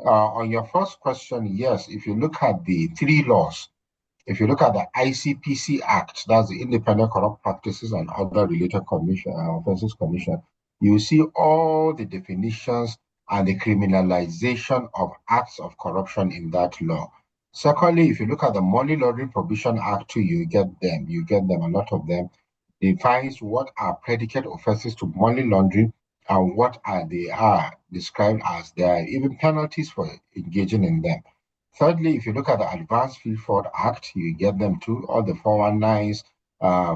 S4: On your first question, yes, if you look at the 3 laws, if you look at the ICPC Act, that's the Independent Corrupt Practices and Other Related Offenses Commission, you see all the definitions and the criminalization of acts of corruption in that law. Secondly, if you look at the Money Laundering Prohibition Act too, you get them, a lot of them, defines what are predicate offenses to money laundering and what are described as there are even penalties for engaging in them. Thirdly, if you look at the Advanced Field Fraud Act, you get them too, all the 419s,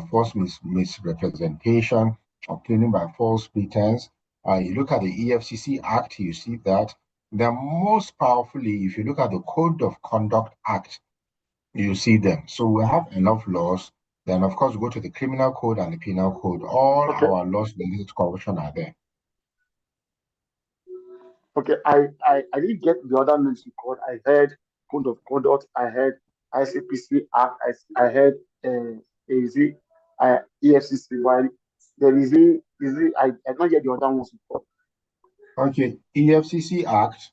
S4: false misrepresentation, obtaining by false pretense. You look at the EFCC Act, you see that. Then most powerfully, if you look at the Code of Conduct Act, you see them. So we have enough laws. Then, of course, go to the Criminal Code and the Penal Code. All our laws related to corruption are there.
S8: Okay, I didn't get the other names you called. I heard Code of Conduct, I heard ICPC Act, I heard EFCC. While there is I don't get the other ones you called.
S4: Okay, EFCC Act,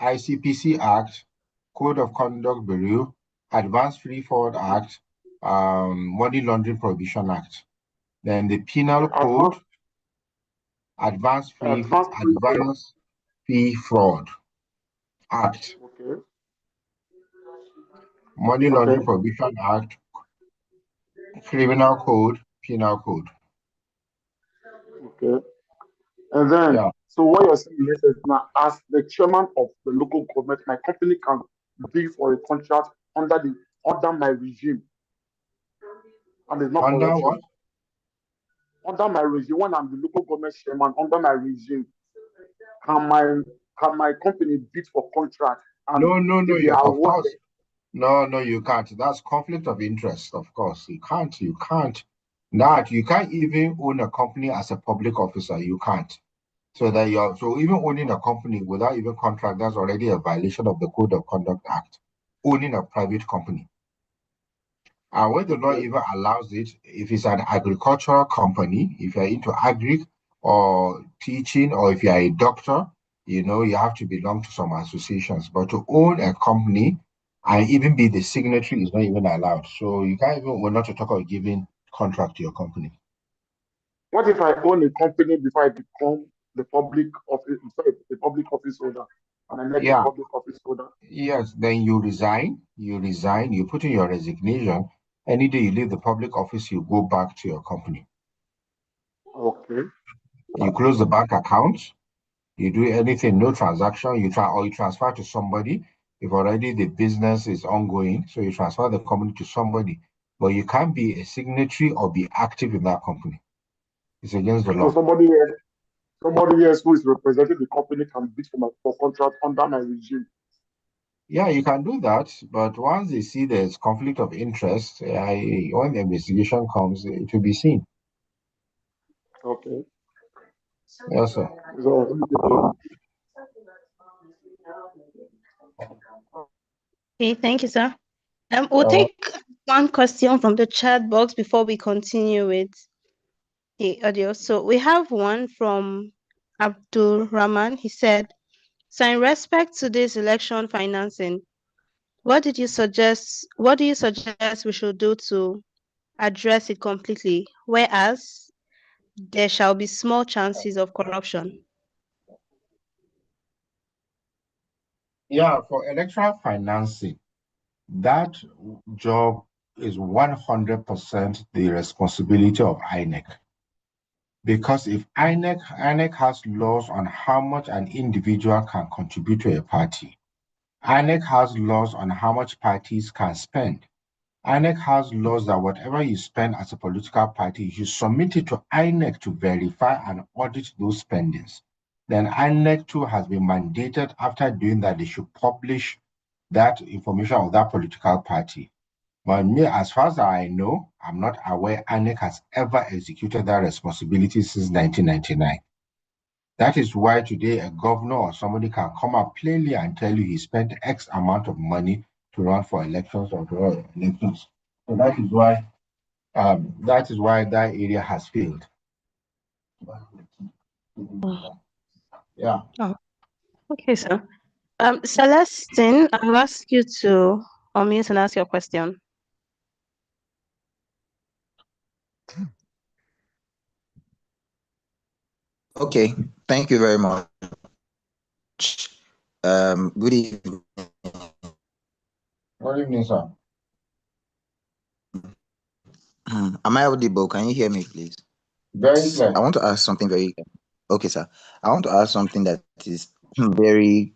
S4: ICPC Act, Code of Conduct Bureau, Advanced Free Fraud Act, Money Laundering Prohibition Act. Then the Penal Code, Advanced Free Fraud Act, Money Laundering Prohibition Act, Criminal Code, Penal Code.
S8: Okay. And then, so what you're saying is now, as the chairman of the local government, my company can bid for a contract under my regime. And it's not
S4: under
S8: corruption.
S4: what?
S8: under my regime, when I'm the local government chairman under my regime, can my company bid for contract? And
S4: No,
S8: if they
S4: of
S8: award
S4: course.
S8: them,
S4: No, you can't. That's conflict of interest, of course. You can't. That you can't even own a company as a public officer. You can't. So even owning a company without even contract, that's already a violation of the Code of Conduct Act. Owning a private company. And when the law even allows it, if it's an agricultural company, if you're into agri or teaching, or if you're a doctor, you have to belong to some associations. But to own a company and even be the signatory is not even allowed. So you can't even, we're not to talk about giving contract to your company.
S8: what if I own a company before I become the public office holder? And I make a public office holder.
S4: Yes, then you resign, you put in your resignation. Any day you leave the public office, you go back to your company.
S8: Okay.
S4: You close the bank account, you do anything, no transaction, you transfer to somebody. If already the business is ongoing, so you transfer the company to somebody. But you can't be a signatory or be active in that company. It's against the law.
S8: So somebody else who is representing the company can bid for contract under my regime.
S4: Yeah, you can do that, but once they see there's conflict of interest, when the investigation comes, it will be seen.
S8: Okay.
S4: Yes, sir.
S7: Okay, thank you, sir. We'll take one question from the chat box before we continue with the audio. So we have one from Abdul Rahman. He said, so in respect to this election financing, what do you suggest we should do to address it completely, whereas there shall be small chances of corruption?
S4: Yeah, for electoral financing, that job is 100% the responsibility of INEC. Because if INEC has laws on how much an individual can contribute to a party, INEC has laws on how much parties can spend. INEC has laws that whatever you spend as a political party, you submit it to INEC to verify and audit those spendings. Then INEC too has been mandated after doing that, they should publish that information of that political party. But me, as far as I know, I'm not aware INEC has ever executed that responsibility since 1999. That is why today a governor or somebody can come up plainly and tell you he spent X amount of money to run for elections or to run elections. So that is why that area has failed. Yeah.
S7: Oh, okay, sir. Celestine, I'll ask you to unmute and ask your question.
S3: Okay, thank you very much. Good evening.
S4: Good evening, sir.
S3: Am I audible? Can you hear me, please?
S4: Very clear.
S3: I want to ask something okay, sir. I want to ask something that is very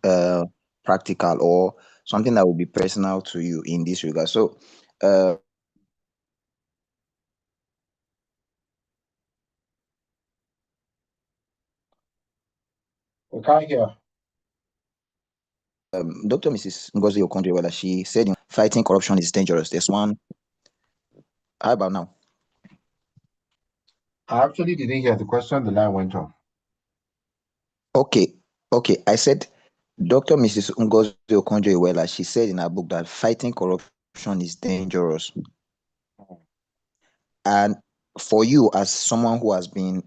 S3: practical, or something that will be personal to you in this regard. So,
S4: We can't hear.
S3: Dr. Mrs. Ngozi Okonjo-Iweala, she said fighting corruption is dangerous. There's one. How about now?
S4: I actually didn't hear the question. The line went off.
S3: Okay. I said Dr. Mrs. Ngozi Okonjo-Iweala, she said in her book that fighting corruption is dangerous. And for you, as someone who has been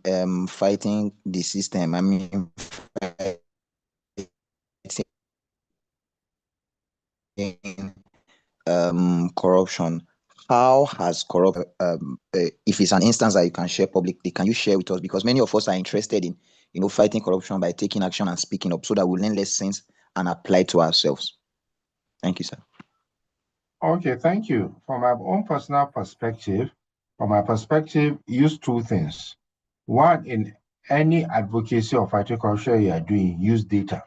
S3: fighting the system, I mean, corruption, how has corruption, if it's an instance that you can share publicly, can you share with us? Because many of us are interested in, fighting corruption by taking action and speaking up so that we learn lessons and apply to ourselves. Thank you, sir.
S4: Okay, thank you. From my own personal perspective, use two things. One, in any advocacy of fighting corruption you are doing, use data.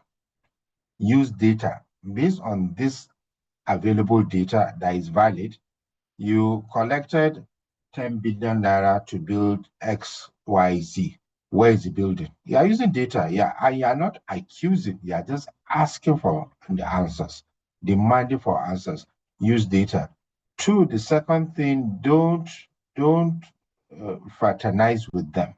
S4: Use data. Based on this available data that is valid, you collected 10 billion naira to build XYZ. Where is the building? You are using data, yeah, and you are not accusing, you are just asking for the answers, demanding for answers. Use data. Two, the second thing, don't fraternize with them.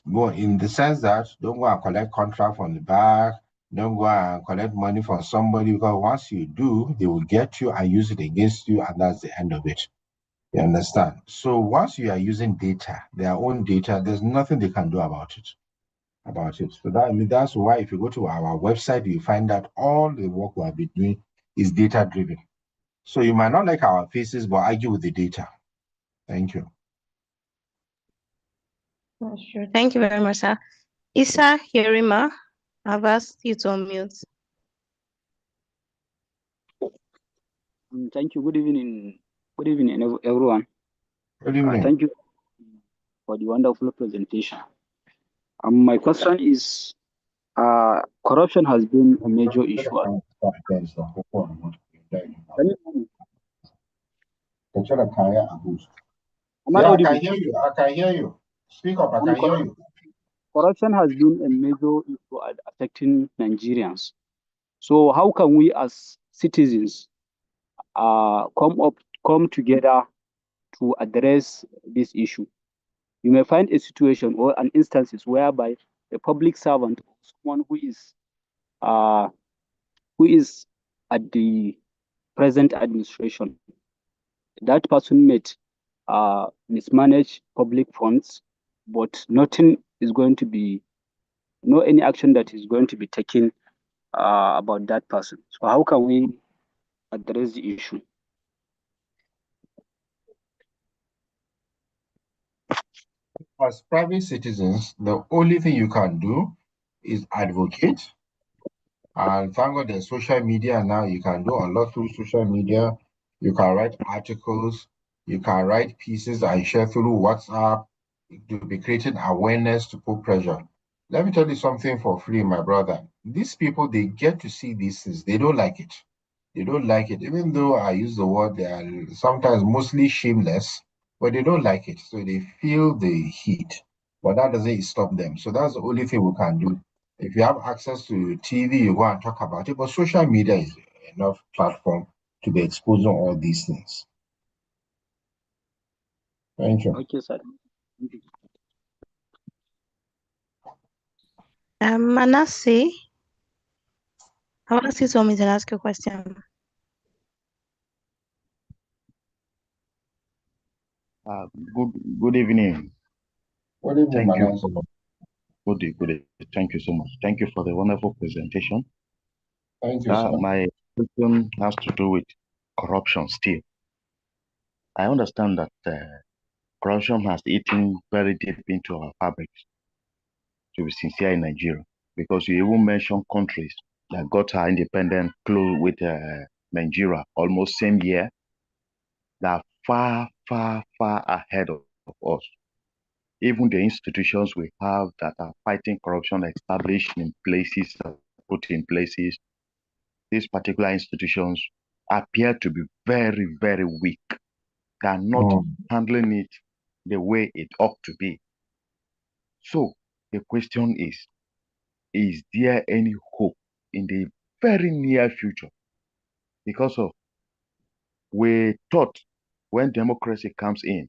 S4: Well, in the sense that don't go and collect contract from the back, don't go and collect money from somebody, because once you do, they will get you and use it against you, and that's the end of it. You understand? So once you are using data, their own data, there's nothing they can do about it. So that's why if you go to our website, you find that all the work we have been doing is data driven. So you might not like our faces, but argue with the data. Thank you.
S7: Sure. Thank you very much, sir. Isa Hirima, I've asked you to unmute.
S9: Thank you. Good evening. Good evening, everyone.
S4: Good evening.
S9: Thank you for the wonderful presentation. My question is, corruption has been a major issue. Can you hear me?
S4: Yeah, I can hear you. I can hear you. Speak up. I can hear you.
S9: Corruption has been a major issue affecting Nigerians. So how can we as citizens come together to address this issue? You may find a situation or an instances whereby a public servant or someone who is at the present administration, that person may mismanage public funds, but nothing is going to be, no any action that is going to be taken about that person. So how can we address the issue?
S4: As private citizens, the only thing you can do is advocate. And thank God there's social media now. You can do a lot through social media. You can write articles. You can write pieces and share through WhatsApp to be creating awareness to put pressure. Let me tell you something for free, my brother. These people, they get to see these things. They don't like it. They don't like it. Even though I use the word, they are sometimes mostly shameless, but they don't like it. So they feel the heat. But that doesn't stop them. So that's the only thing we can do. If you have access to TV, you go and talk about it. But social media is enough platform to be exposing all these things. Thank you.
S9: Okay, sir.
S7: Manasseh, I want to see someone to ask you a question.
S10: Good evening.
S4: Good evening,
S10: Thank you.
S4: Manasseh.
S10: Good. Thank you so much. Thank you for the wonderful presentation.
S4: Thank you, sir.
S10: My question has to do with corruption still. I understand that corruption has eaten very deep into our fabrics, to be sincere, in Nigeria, because you even mentioned countries that got our independence close with Nigeria almost same year, that are far ahead of us. Even the institutions we have that are fighting corruption established in places, put in places, these particular institutions appear to be very weak. They are not handling it the way it ought to be. So the question is there any hope in the very near future? Because of we thought when democracy comes in,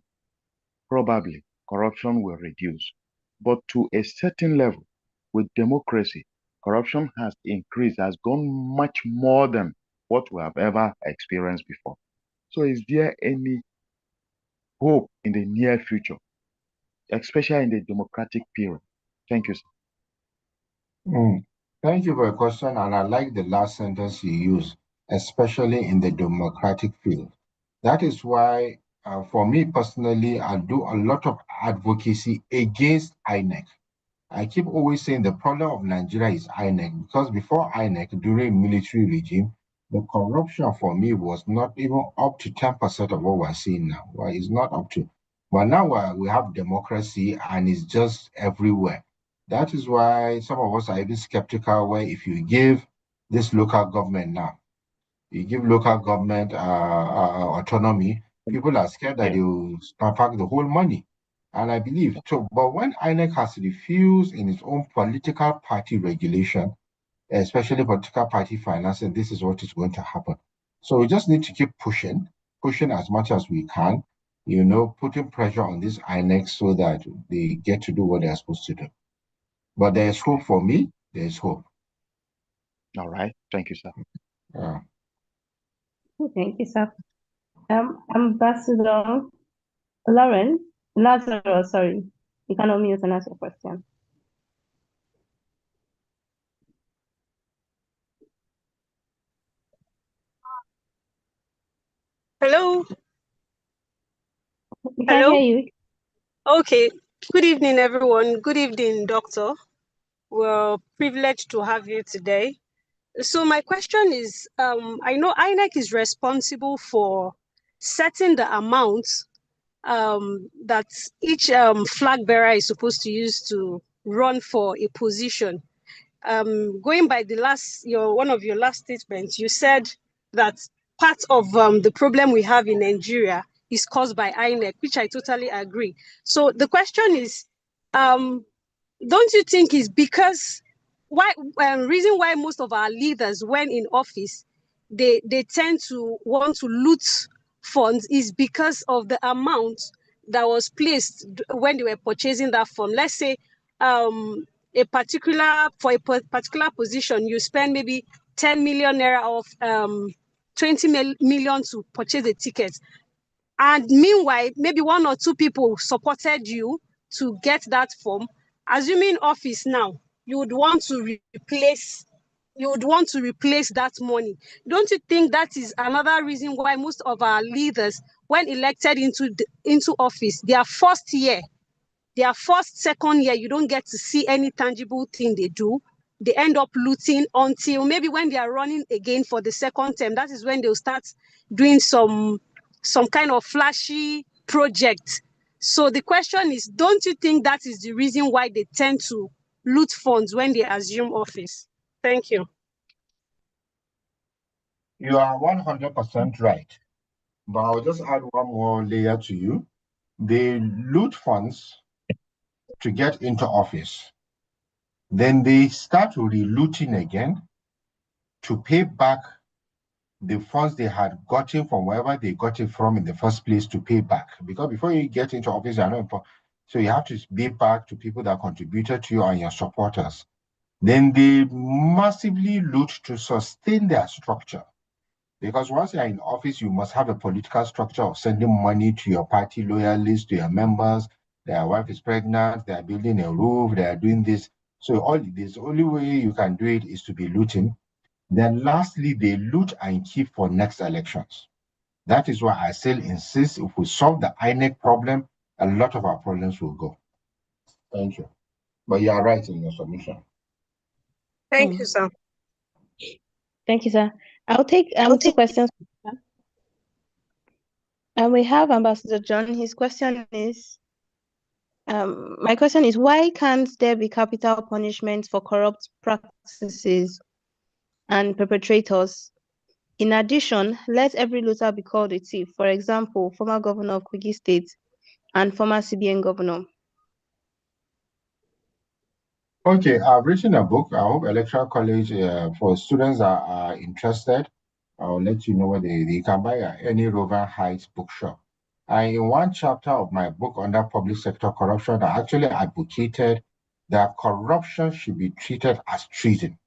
S10: probably corruption will reduce. But to a certain level, with democracy, corruption has increased, has gone much more than what we have ever experienced before. So is there any hope in the near future, especially in the democratic period? Thank you, sir.
S4: Thank you for your question, and I like the last sentence you used, especially in the democratic field. That is why, for me personally, I do a lot of advocacy against INEC. I keep always saying the problem of Nigeria is INEC, because before INEC, during military regime, the corruption for me was not even up to 10% of what we're seeing now. Well, it's not up to. But now we have democracy and it's just everywhere. That is why some of us are even skeptical where if you give this local government now, you give local government autonomy, People are scared that they will pack the whole money. And I believe so. But when INEC has refused in its own political party regulation, especially political party financing, this is what is going to happen. So we just need to keep pushing as much as we can, putting pressure on this INEC so that they get to do what they're supposed to do. But there's hope for me. There's hope.
S10: All right. Thank you, sir.
S7: Thank you, sir. Ambassador Lazarus, sorry. You can unmute and ask your question.
S11: Hello.
S7: We can hear you.
S11: Okay. Good evening, everyone. Good evening, Doctor. We're privileged to have you today. So my question is, I know INEC is responsible for setting the amount that each flag bearer is supposed to use to run for a position. Going by one of your last statements, you said that part of the problem we have in Nigeria is caused by INEC, which I totally agree. So the question is, don't you think is because reason why most of our leaders, when in office, they tend to want to loot funds is because of the amount that was placed when they were purchasing that fund. Let's say for a particular position, you spend maybe 10 million naira of 20 million to purchase a ticket. And meanwhile, maybe one or two people supported you to get that form. Assuming office now, you would want to replace that money. Don't you think that is another reason why most of our leaders, when elected into office, their second year, you don't get to see any tangible thing they do. They end up looting until maybe when they are running again for the second term, that is when they'll start doing some kind of flashy project. So the question is, don't you think that is the reason why they tend to loot funds when they assume office? Thank you.
S4: You are 100% right. But I'll just add one more layer to you. They loot funds to get into office. Then they start re-looting again to pay back the funds they had gotten from wherever they got it from in the first place to pay back. Because before you get into office, you're not important. So you have to pay back to people that contributed to you and your supporters. Then they massively loot to sustain their structure. Because once you're in office, you must have a political structure of sending money to your party loyalists, to your members. Their wife is pregnant, they are building a roof, they are doing this. So the only way you can do it is to be looting. Then lastly, they loot and keep for next elections. That is why I still insist if we solve the INEC problem, a lot of our problems will go. Thank you. But you are right in your submission.
S11: Thank you, sir.
S7: Thank you, sir. I'll take two questions. And we have Ambassador John. His question is, my question is, why can't there be capital punishment for corrupt practices and perpetrators? In addition, let every looter be called a thief. For example, former governor of Kogi State and former CBN governor.
S4: Okay, I've written a book. I hope Electoral College, for students that are interested, I'll let you know where they can buy at any Rover Heights bookshop. In one chapter of my book under public sector corruption, I actually advocated that corruption should be treated as treason.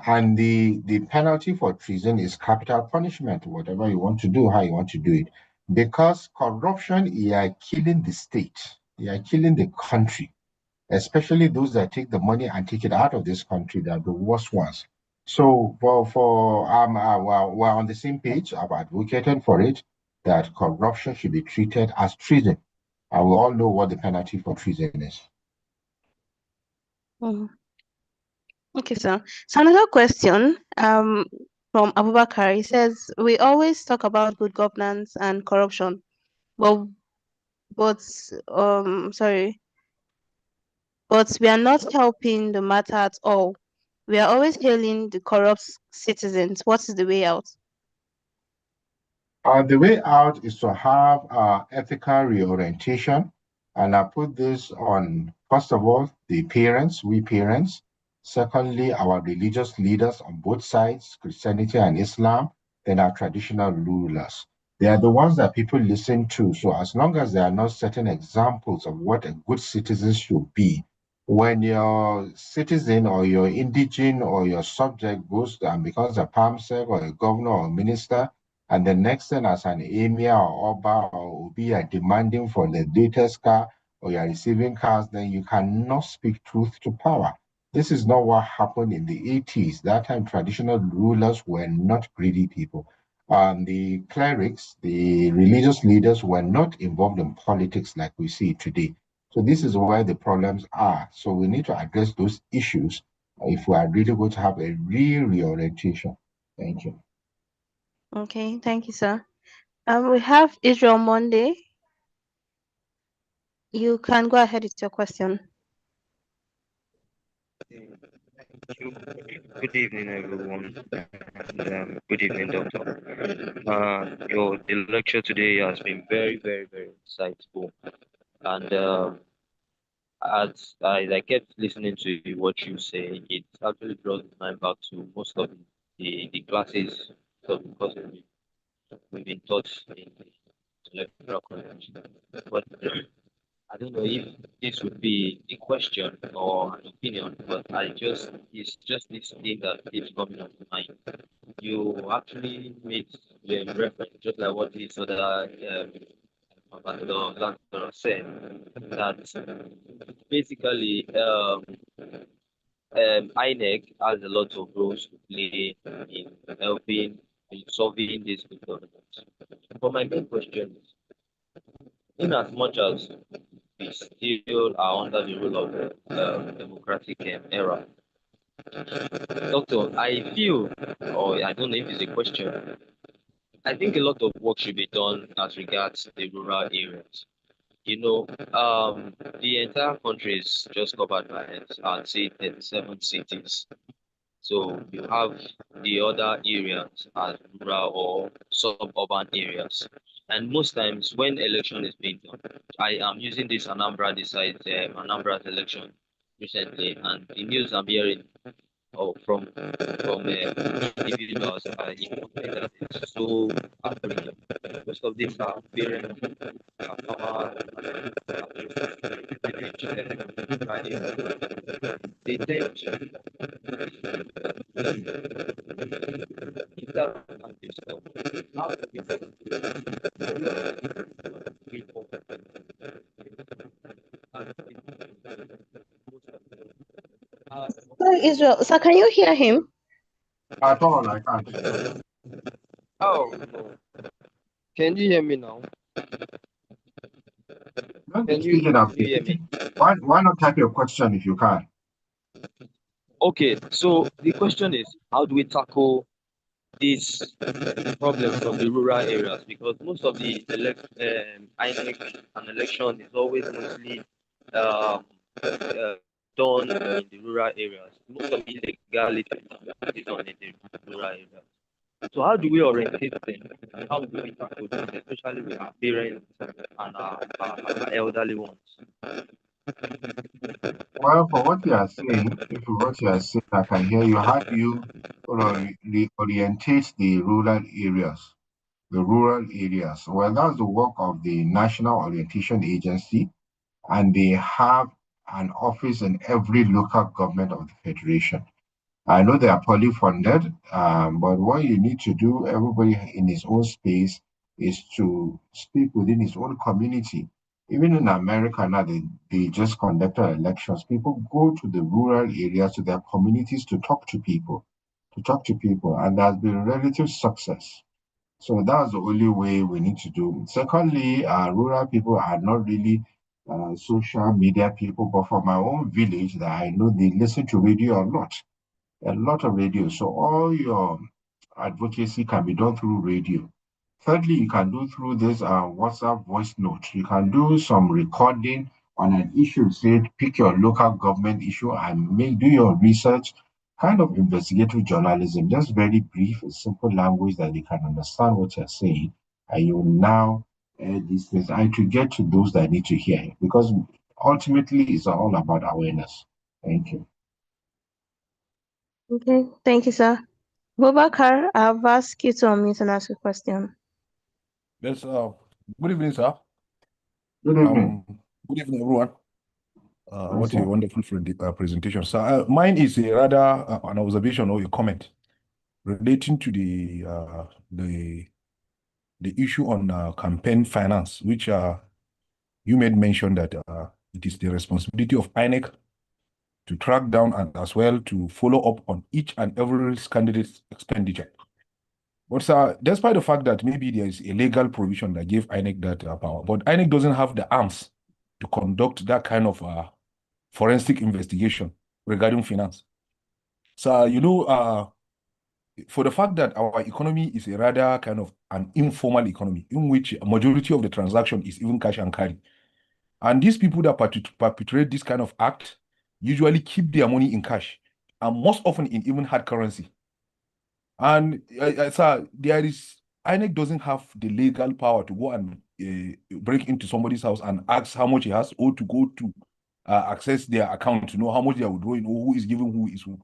S4: And the penalty for treason is capital punishment, whatever you want to do, how you want to do it. Because corruption, you are killing the state, you are killing the country, especially those that take the money and take it out of this country. They are the worst ones. So we're on the same page. I've advocated for it, that corruption should be treated as treason. And we all know what the penalty for treason is.
S7: Okay, sir. So another question from Abubakar. He says, we always talk about good governance and corruption, but we are not helping the matter at all. We are always hailing the corrupt citizens. What is the way out?
S4: The way out is to have ethical reorientation. And I put this on, first of all, the parents, we parents. Secondly, our religious leaders on both sides, Christianity and Islam, then our traditional rulers. They are the ones that people listen to. So as long as there are not certain examples of what a good citizen should be, when your citizen or your indigene or your subject goes and becomes a palmsec or a governor or a minister, and the next thing as an emir or oba or obi are demanding for the latest car or you're receiving cars, then you cannot speak truth to power. This is not what happened in the 80s. That time, traditional rulers were not greedy people. The clerics, the religious leaders were not involved in politics like we see today. So this is where the problems are. So we need to address those issues if we are really going to have a real reorientation. Thank you.
S7: Okay, thank you, sir. We have Israel Monday. You can go ahead with your question.
S12: Good evening, everyone. Good evening, Doctor. The lecture today has been very, very, very insightful. And as I kept listening to what you say, it actually brought my mind back to most of the classes of the courses we've been taught in the electoral college. But I don't know if this would be a question or an opinion, but it's just this thing that keeps coming up to mind. You actually made the reference, just like what this other Ambassador said, that basically INEC has a lot of roles to play in helping in solving this good governance. But my main question is, in as much as we still are under the rule of democratic era, Doctor, I feel, or I don't know if it's a question, I think a lot of work should be done as regards the rural areas. You know, the entire country is just covered by, I'd say, 37 cities. So you have the other areas as rural or suburban areas. And most times when election is being done, I am using this Anambra decides Anambra's election recently, and the news I'm hearing from individuals that it's so African. Most of these are parents, they tend to
S7: Sorry, Israel. Sir, can you hear him?
S4: At all, I can't.
S12: Oh, no. Can you hear me now? Can you hear me?
S4: Why not type your question if you can?
S12: Okay, so the question is, how do we tackle these problems from the rural areas? Because most of the INEC and election is always mostly done in the rural areas. Most of the illegality is done in the rural areas. So how do we orientate them? How do we tackle them, especially with our parents and our elderly ones?
S4: Well, for what you are saying, I can hear you. How do you reorientate the rural areas? The rural areas. Well, that's the work of the National Orientation Agency, and they have an office in every local government of the Federation. I know they are poorly funded, but what you need to do, everybody in his own space, is to speak within his own community. Even in America now, they just conducted elections. People go to the rural areas, to their communities to talk to people, and there's been relative success. So that's the only way we need to do. Secondly, rural people are not really social media people, but for my own village, that I know they listen to radio a lot of radio. So all your advocacy can be done through radio. Thirdly, you can do through this WhatsApp voice note. You can do some recording on an issue, say pick your local government issue and do your research, kind of investigative journalism, just very brief, simple language that they can understand what you're saying. and you now these things, and to get to those that need to hear it, because ultimately it's all about awareness. Thank you.
S7: Okay, thank you, sir. Bobakar, I've asked you to unmute and ask a question.
S13: Yes, good evening, sir.
S4: Good evening.
S13: Good evening, everyone. What a
S4: sir.
S13: wonderful presentation. So, mine is a rather an observation or a comment relating to the issue on campaign finance, which you made mention that it is the responsibility of INEC to track down and as well to follow up on each and every candidate's expenditure. But sir, despite the fact that maybe there is a legal provision that gave INEC that power, but INEC doesn't have the arms to conduct that kind of forensic investigation regarding finance. So, for the fact that our economy is a rather kind of an informal economy in which a majority of the transaction is even cash and carry. And these people that perpetrate this kind of act usually keep their money in cash and most often in even hard currency. And sir, INEC doesn't have the legal power to go and break into somebody's house and ask how much he has, or to go to access their account to know how much they are withdrawing or who is giving who is who.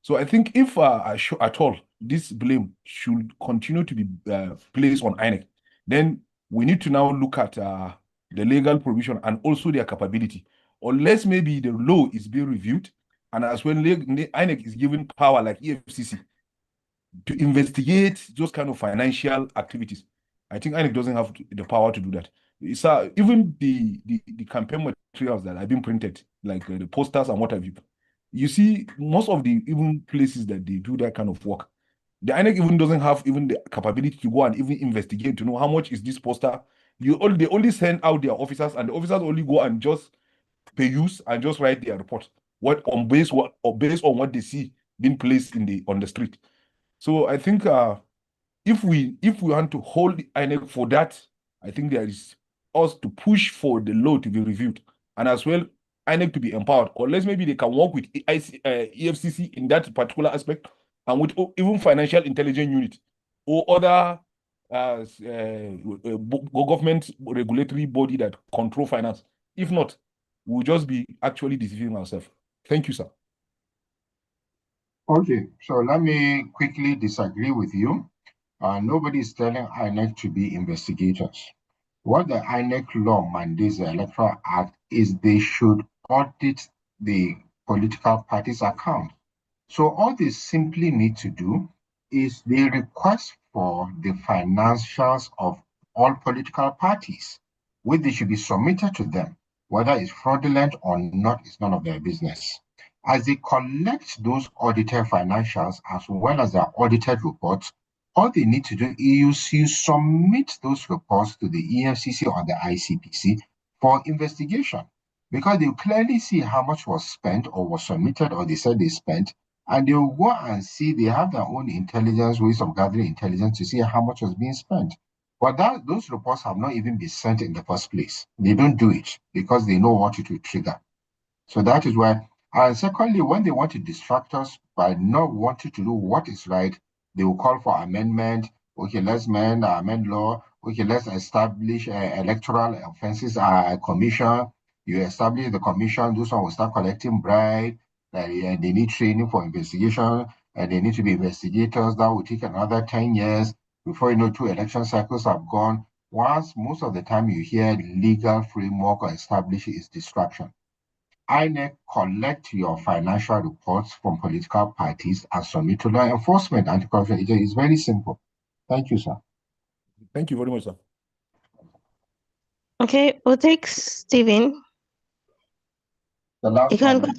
S13: So I think if at all this blame should continue to be placed on INEC, then we need to now look at the legal provision and also their capability. Unless maybe the law is being reviewed, and as well INEC is given power like EFCC to investigate those kind of financial activities. I think INEC doesn't have the power to do that. Even the campaign materials that have been printed, like the posters and what have you, you see most of the even places that they do that kind of work, the INEC even doesn't have even the capability to go and even investigate to know how much is this poster. They only send out their officers, and the officers only go and just pay use and just write their report based on what they see being placed on the street. So I think if we want to hold INEC for that, I think there is us to push for the law to be reviewed, and as well INEC to be empowered, unless maybe they can work with EFCC in that particular aspect, and with even financial intelligence unit or other government regulatory body that control finance. If not, we'll just be actually deceiving ourselves. Thank you, sir.
S4: Okay, so let me quickly disagree with you. Nobody is telling INEC to be investigators. What the INEC law mandates, the Electoral Act, is they should audit the political party's account. So all they simply need to do is they request for the financials of all political parties, which they should be submitted to them. Whether it's fraudulent or not is none of their business. As they collect those audited financials as well as their audited reports, all they need to do is you submit those reports to the EFCC or the ICPC for investigation, because they clearly see how much was spent or was submitted or they said they spent, and they'll go and see, they have their own intelligence, ways of gathering intelligence to see how much was being spent. But those reports have not even been sent in the first place. They don't do it because they know what it will trigger. So that is why. And secondly, when they want to distract us by not wanting to do what is right, they will call for amendment. Okay, let's amend law. Okay, let's establish electoral offenses commission. You establish the commission, those one will start collecting bribe. They need training for investigation, and they need to be investigators. That will take another 10 years. Before you know, 2 election cycles have gone. Once, most of the time you hear legal framework or establish is distraction. INEC collect your financial reports from political parties and submit to law enforcement anti-corruption agency. It's very simple. Thank you, sir.
S13: Thank you very much, sir.
S7: Okay, we'll take Stephen.
S4: The last one.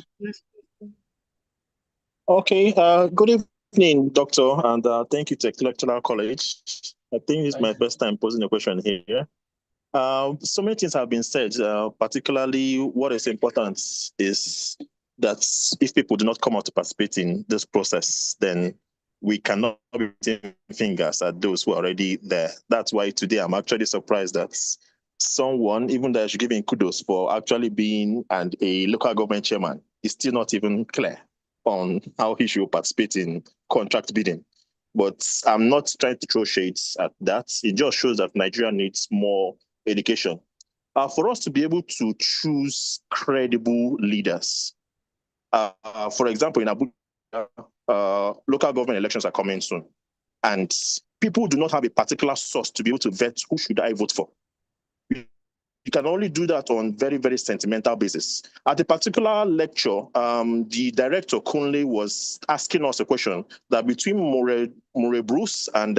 S14: Okay, good evening, Doctor, and thank you to Electoral College. I think it's my first time posing a question here. So many things have been said, particularly what is important is that if people do not come out to participate in this process, then we cannot be pointing fingers at those who are already there. That's why today I'm actually surprised that someone, even though I should give him kudos for actually being a local government chairman, is still not even clear on how he should participate in contract bidding. But I'm not trying to throw shades at that. It just shows that Nigeria needs more education. For us to be able to choose credible leaders, for example, in Abuja, local government elections are coming soon, and people do not have a particular source to be able to vet who should I vote for. You can only do that on very, very sentimental basis. At a particular lecture, the director, Kunle, was asking us a question that between Mure Bruce and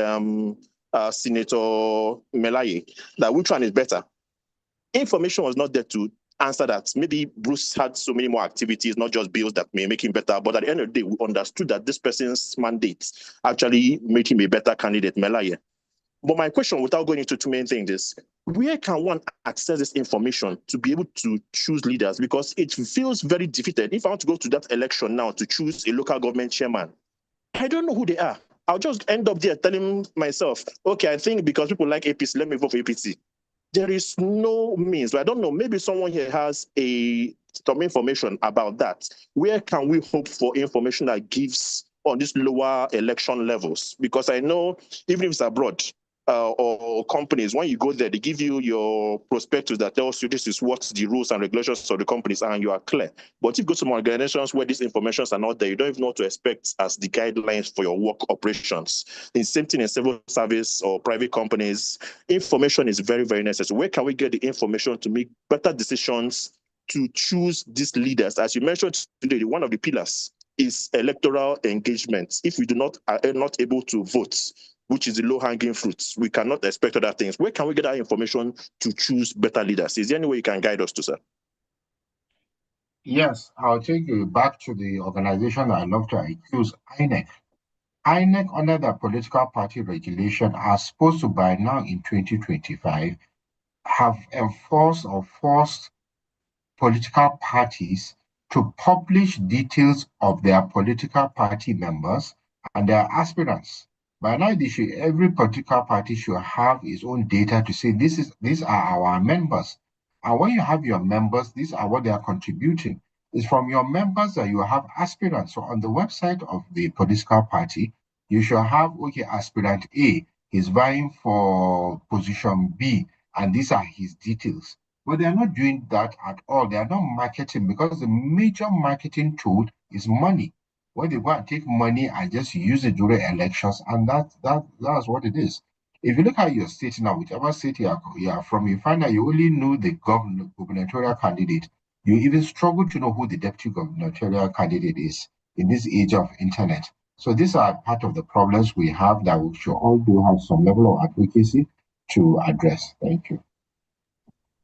S14: Senator Melaye, that which one is better? Information was not there to answer that. Maybe Bruce had so many more activities, not just bills that may make him better, but at the end of the day, we understood that this person's mandate actually made him a better candidate, Melaye. But my question, without going into too many things, is where can one access this information to be able to choose leaders? Because it feels very defeated. If I want to go to that election now to choose a local government chairman, I don't know who they are. I'll just end up there telling myself, okay, I think because people like APC, let me vote for APC. There is no means. I don't know. Maybe someone here has some information about that. Where can we hope for information that gives on these lower election levels? Because I know even if it's abroad, or companies, when you go there, they give you your prospectus that tells you this is what the rules and regulations of the companies are, and you are clear. But if you go to some organizations where these informations are not there, you don't even know what to expect as the guidelines for your work operations. The same thing in civil service or private companies. Information is very, very necessary. Where can we get the information to make better decisions to choose these leaders? As you mentioned today, one of the pillars is electoral engagement. If we are not able to vote, which is the low-hanging fruits, we cannot expect other things. Where can we get that information to choose better leaders? Is there any way you can guide us to, sir?
S4: Yes, I'll take you back to the organization that I love to accuse, INEC. INEC, under the political party regulation, are supposed to, by now in 2025, have enforced or forced political parties to publish details of their political party members and their aspirants. By now, every political party should have its own data to say these are our members. And when you have your members, these are what they are contributing. It's from your members that you have aspirants. So on the website of the political party, you should have, okay, aspirant A is vying for position B, and these are his details. But they are not doing that at all. They are not marketing, because the major marketing tool is money. When they go and take money and just use it during elections, and that's what it is. If you look at your state now, whichever state you are from, you find that you only know the gubernatorial candidate. You even struggle to know who the deputy gubernatorial candidate is in this age of internet. So these are part of the problems we have that we should all do have some level of advocacy to address. Thank you.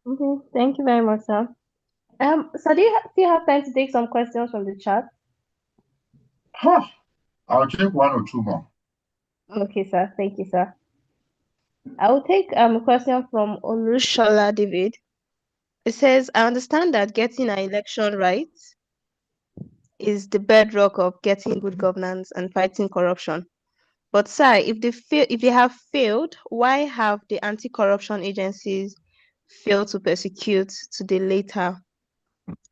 S7: Okay, thank you very much, sir. So do you still have time to take some questions from the chat?
S4: I'll take one or two more.
S7: Okay, sir. Thank you, sir. I will take a question from Olushola David. It says, I understand that getting an election right is the bedrock of getting good governance and fighting corruption. But sir, if they have failed, why have the anti-corruption agencies failed to prosecute to the later?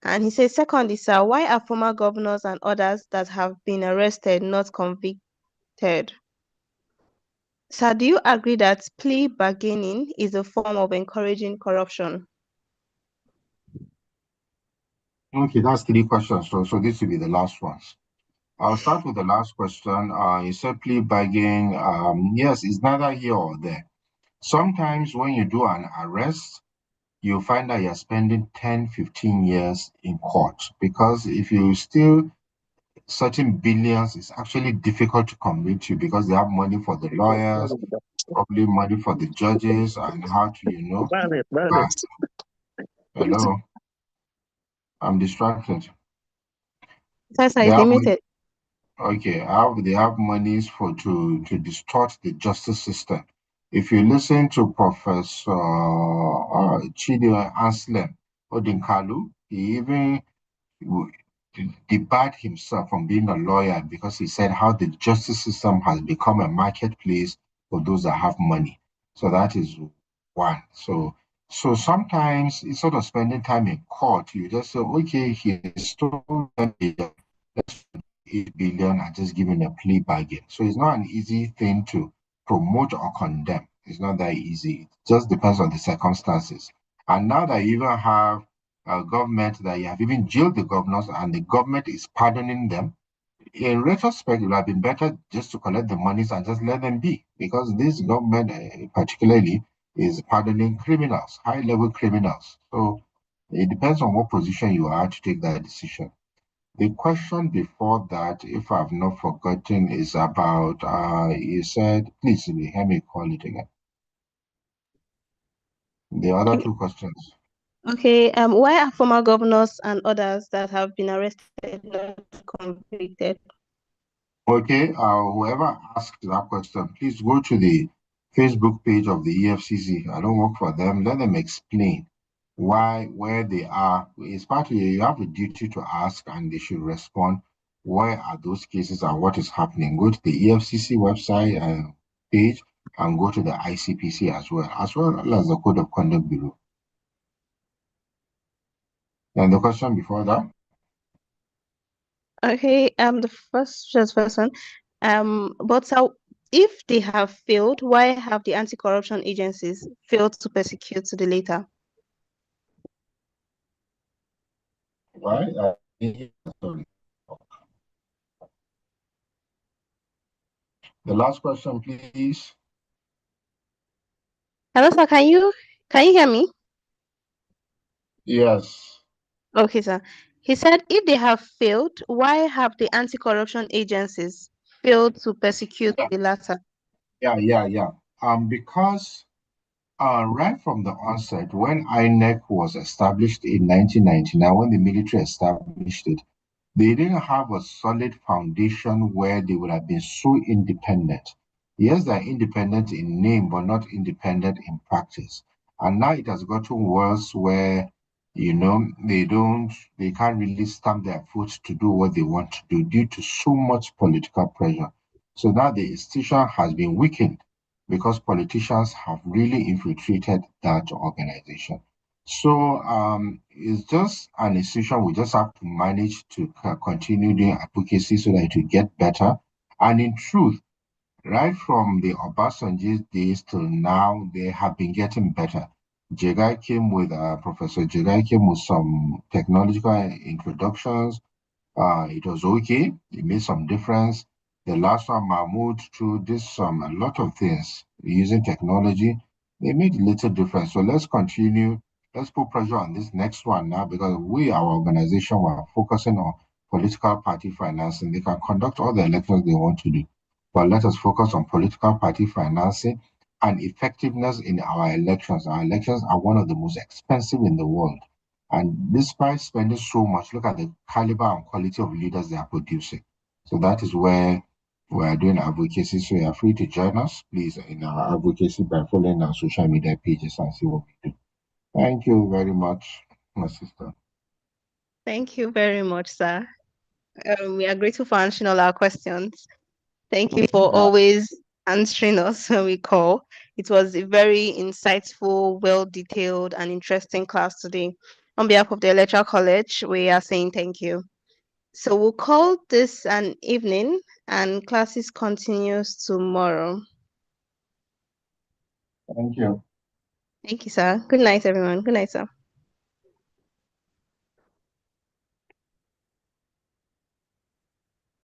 S7: And he says, secondly, sir, why are former governors and others that have been arrested not convicted? Sir, do you agree that plea bargaining is a form of encouraging corruption?
S4: Okay, that's three questions. So this will be the last ones. I'll start with the last question. You said plea bargaining. Yes, it's neither here or there. Sometimes when you do an arrest, you find that you're spending 10, 15 years in court, because if you steal certain billions, it's actually difficult to convict you because they have money for the lawyers, probably money for the judges, and how to, but, hello, I'm distracted.
S7: Sir, is limited.
S4: Okay, they have monies to distort the justice system. If you listen to Professor Chidi Anselm Odinkalu, he even debarred himself from being a lawyer because he said how the justice system has become a marketplace for those that have money. So that is one. So sometimes instead of spending time in court, you just say, okay, he stole 8 billion and just giving a plea bargain. So it's not an easy thing to promote or condemn. It's not that easy. It just depends on the circumstances. And now that you even have a government that you have even jailed the governors and the government is pardoning them, in retrospect, it would have been better just to collect the monies and just let them be, because this government, particularly, is pardoning criminals, high-level criminals. So it depends on what position you are to take that decision. The question before that, if I've not forgotten, is about, you said, please let me call it again. The other two questions.
S7: Okay, why are former governors and others that have been arrested not convicted?
S4: Okay, whoever asked that question, please go to the Facebook page of the EFCC. I don't work for them. Let them explain where they are. It's part of you have a duty to ask, and they should respond. Where are those cases and what is happening? Go to the EFCC website page and go to the ICPC as well as the Code of Conduct Bureau. And the question before that.
S7: Okay, the first one. But so if they have failed, why have the anti-corruption agencies failed to prosecute to the later?
S4: Why? Sorry. The last question, please.
S7: Hello, sir. Can you hear me?
S4: Yes.
S7: Okay, sir. He said if they have failed, why have the anti-corruption agencies failed to prosecute the latter?
S4: Yeah. Because right from the onset, when INEC was established in 1999, when the military established it, they didn't have a solid foundation where they would have been so independent. Yes, they're independent in name, but not independent in practice. And now it has gotten worse where, they can't really stamp their foot to do what they want to do due to so much political pressure. So now the institution has been weakened because politicians have really infiltrated that organization. So it's just an institution we just have to manage to continue doing advocacy so that it will get better. And in truth, right from the Obasanjo days till now, they have been getting better. Professor Jegai came with some technological introductions. It was okay. It made some difference. The last one, Mahmoud, too, did a lot of things using technology. They made a little difference. So let's continue. Let's put pressure on this next one now because our organization, we're focusing on political party financing. They can conduct all the elections they want to do, but let us focus on political party financing and effectiveness in our elections. Our elections are one of the most expensive in the world. And despite spending so much, look at the caliber and quality of leaders they are producing. So that is where we are doing advocacy. So you are free to join us, please, in our advocacy by following our social media pages and see what we do. Thank you very much, my sister.
S7: Thank you very much, sir. We are grateful for answering all our questions. Thank you for always answering us when we call. It was a very insightful, well-detailed, and interesting class today. On behalf of the Electoral College, we are saying thank you. So we'll call this an evening, and classes continues tomorrow.
S4: Thank you.
S7: Thank you, sir. Good night, everyone. Good night, sir.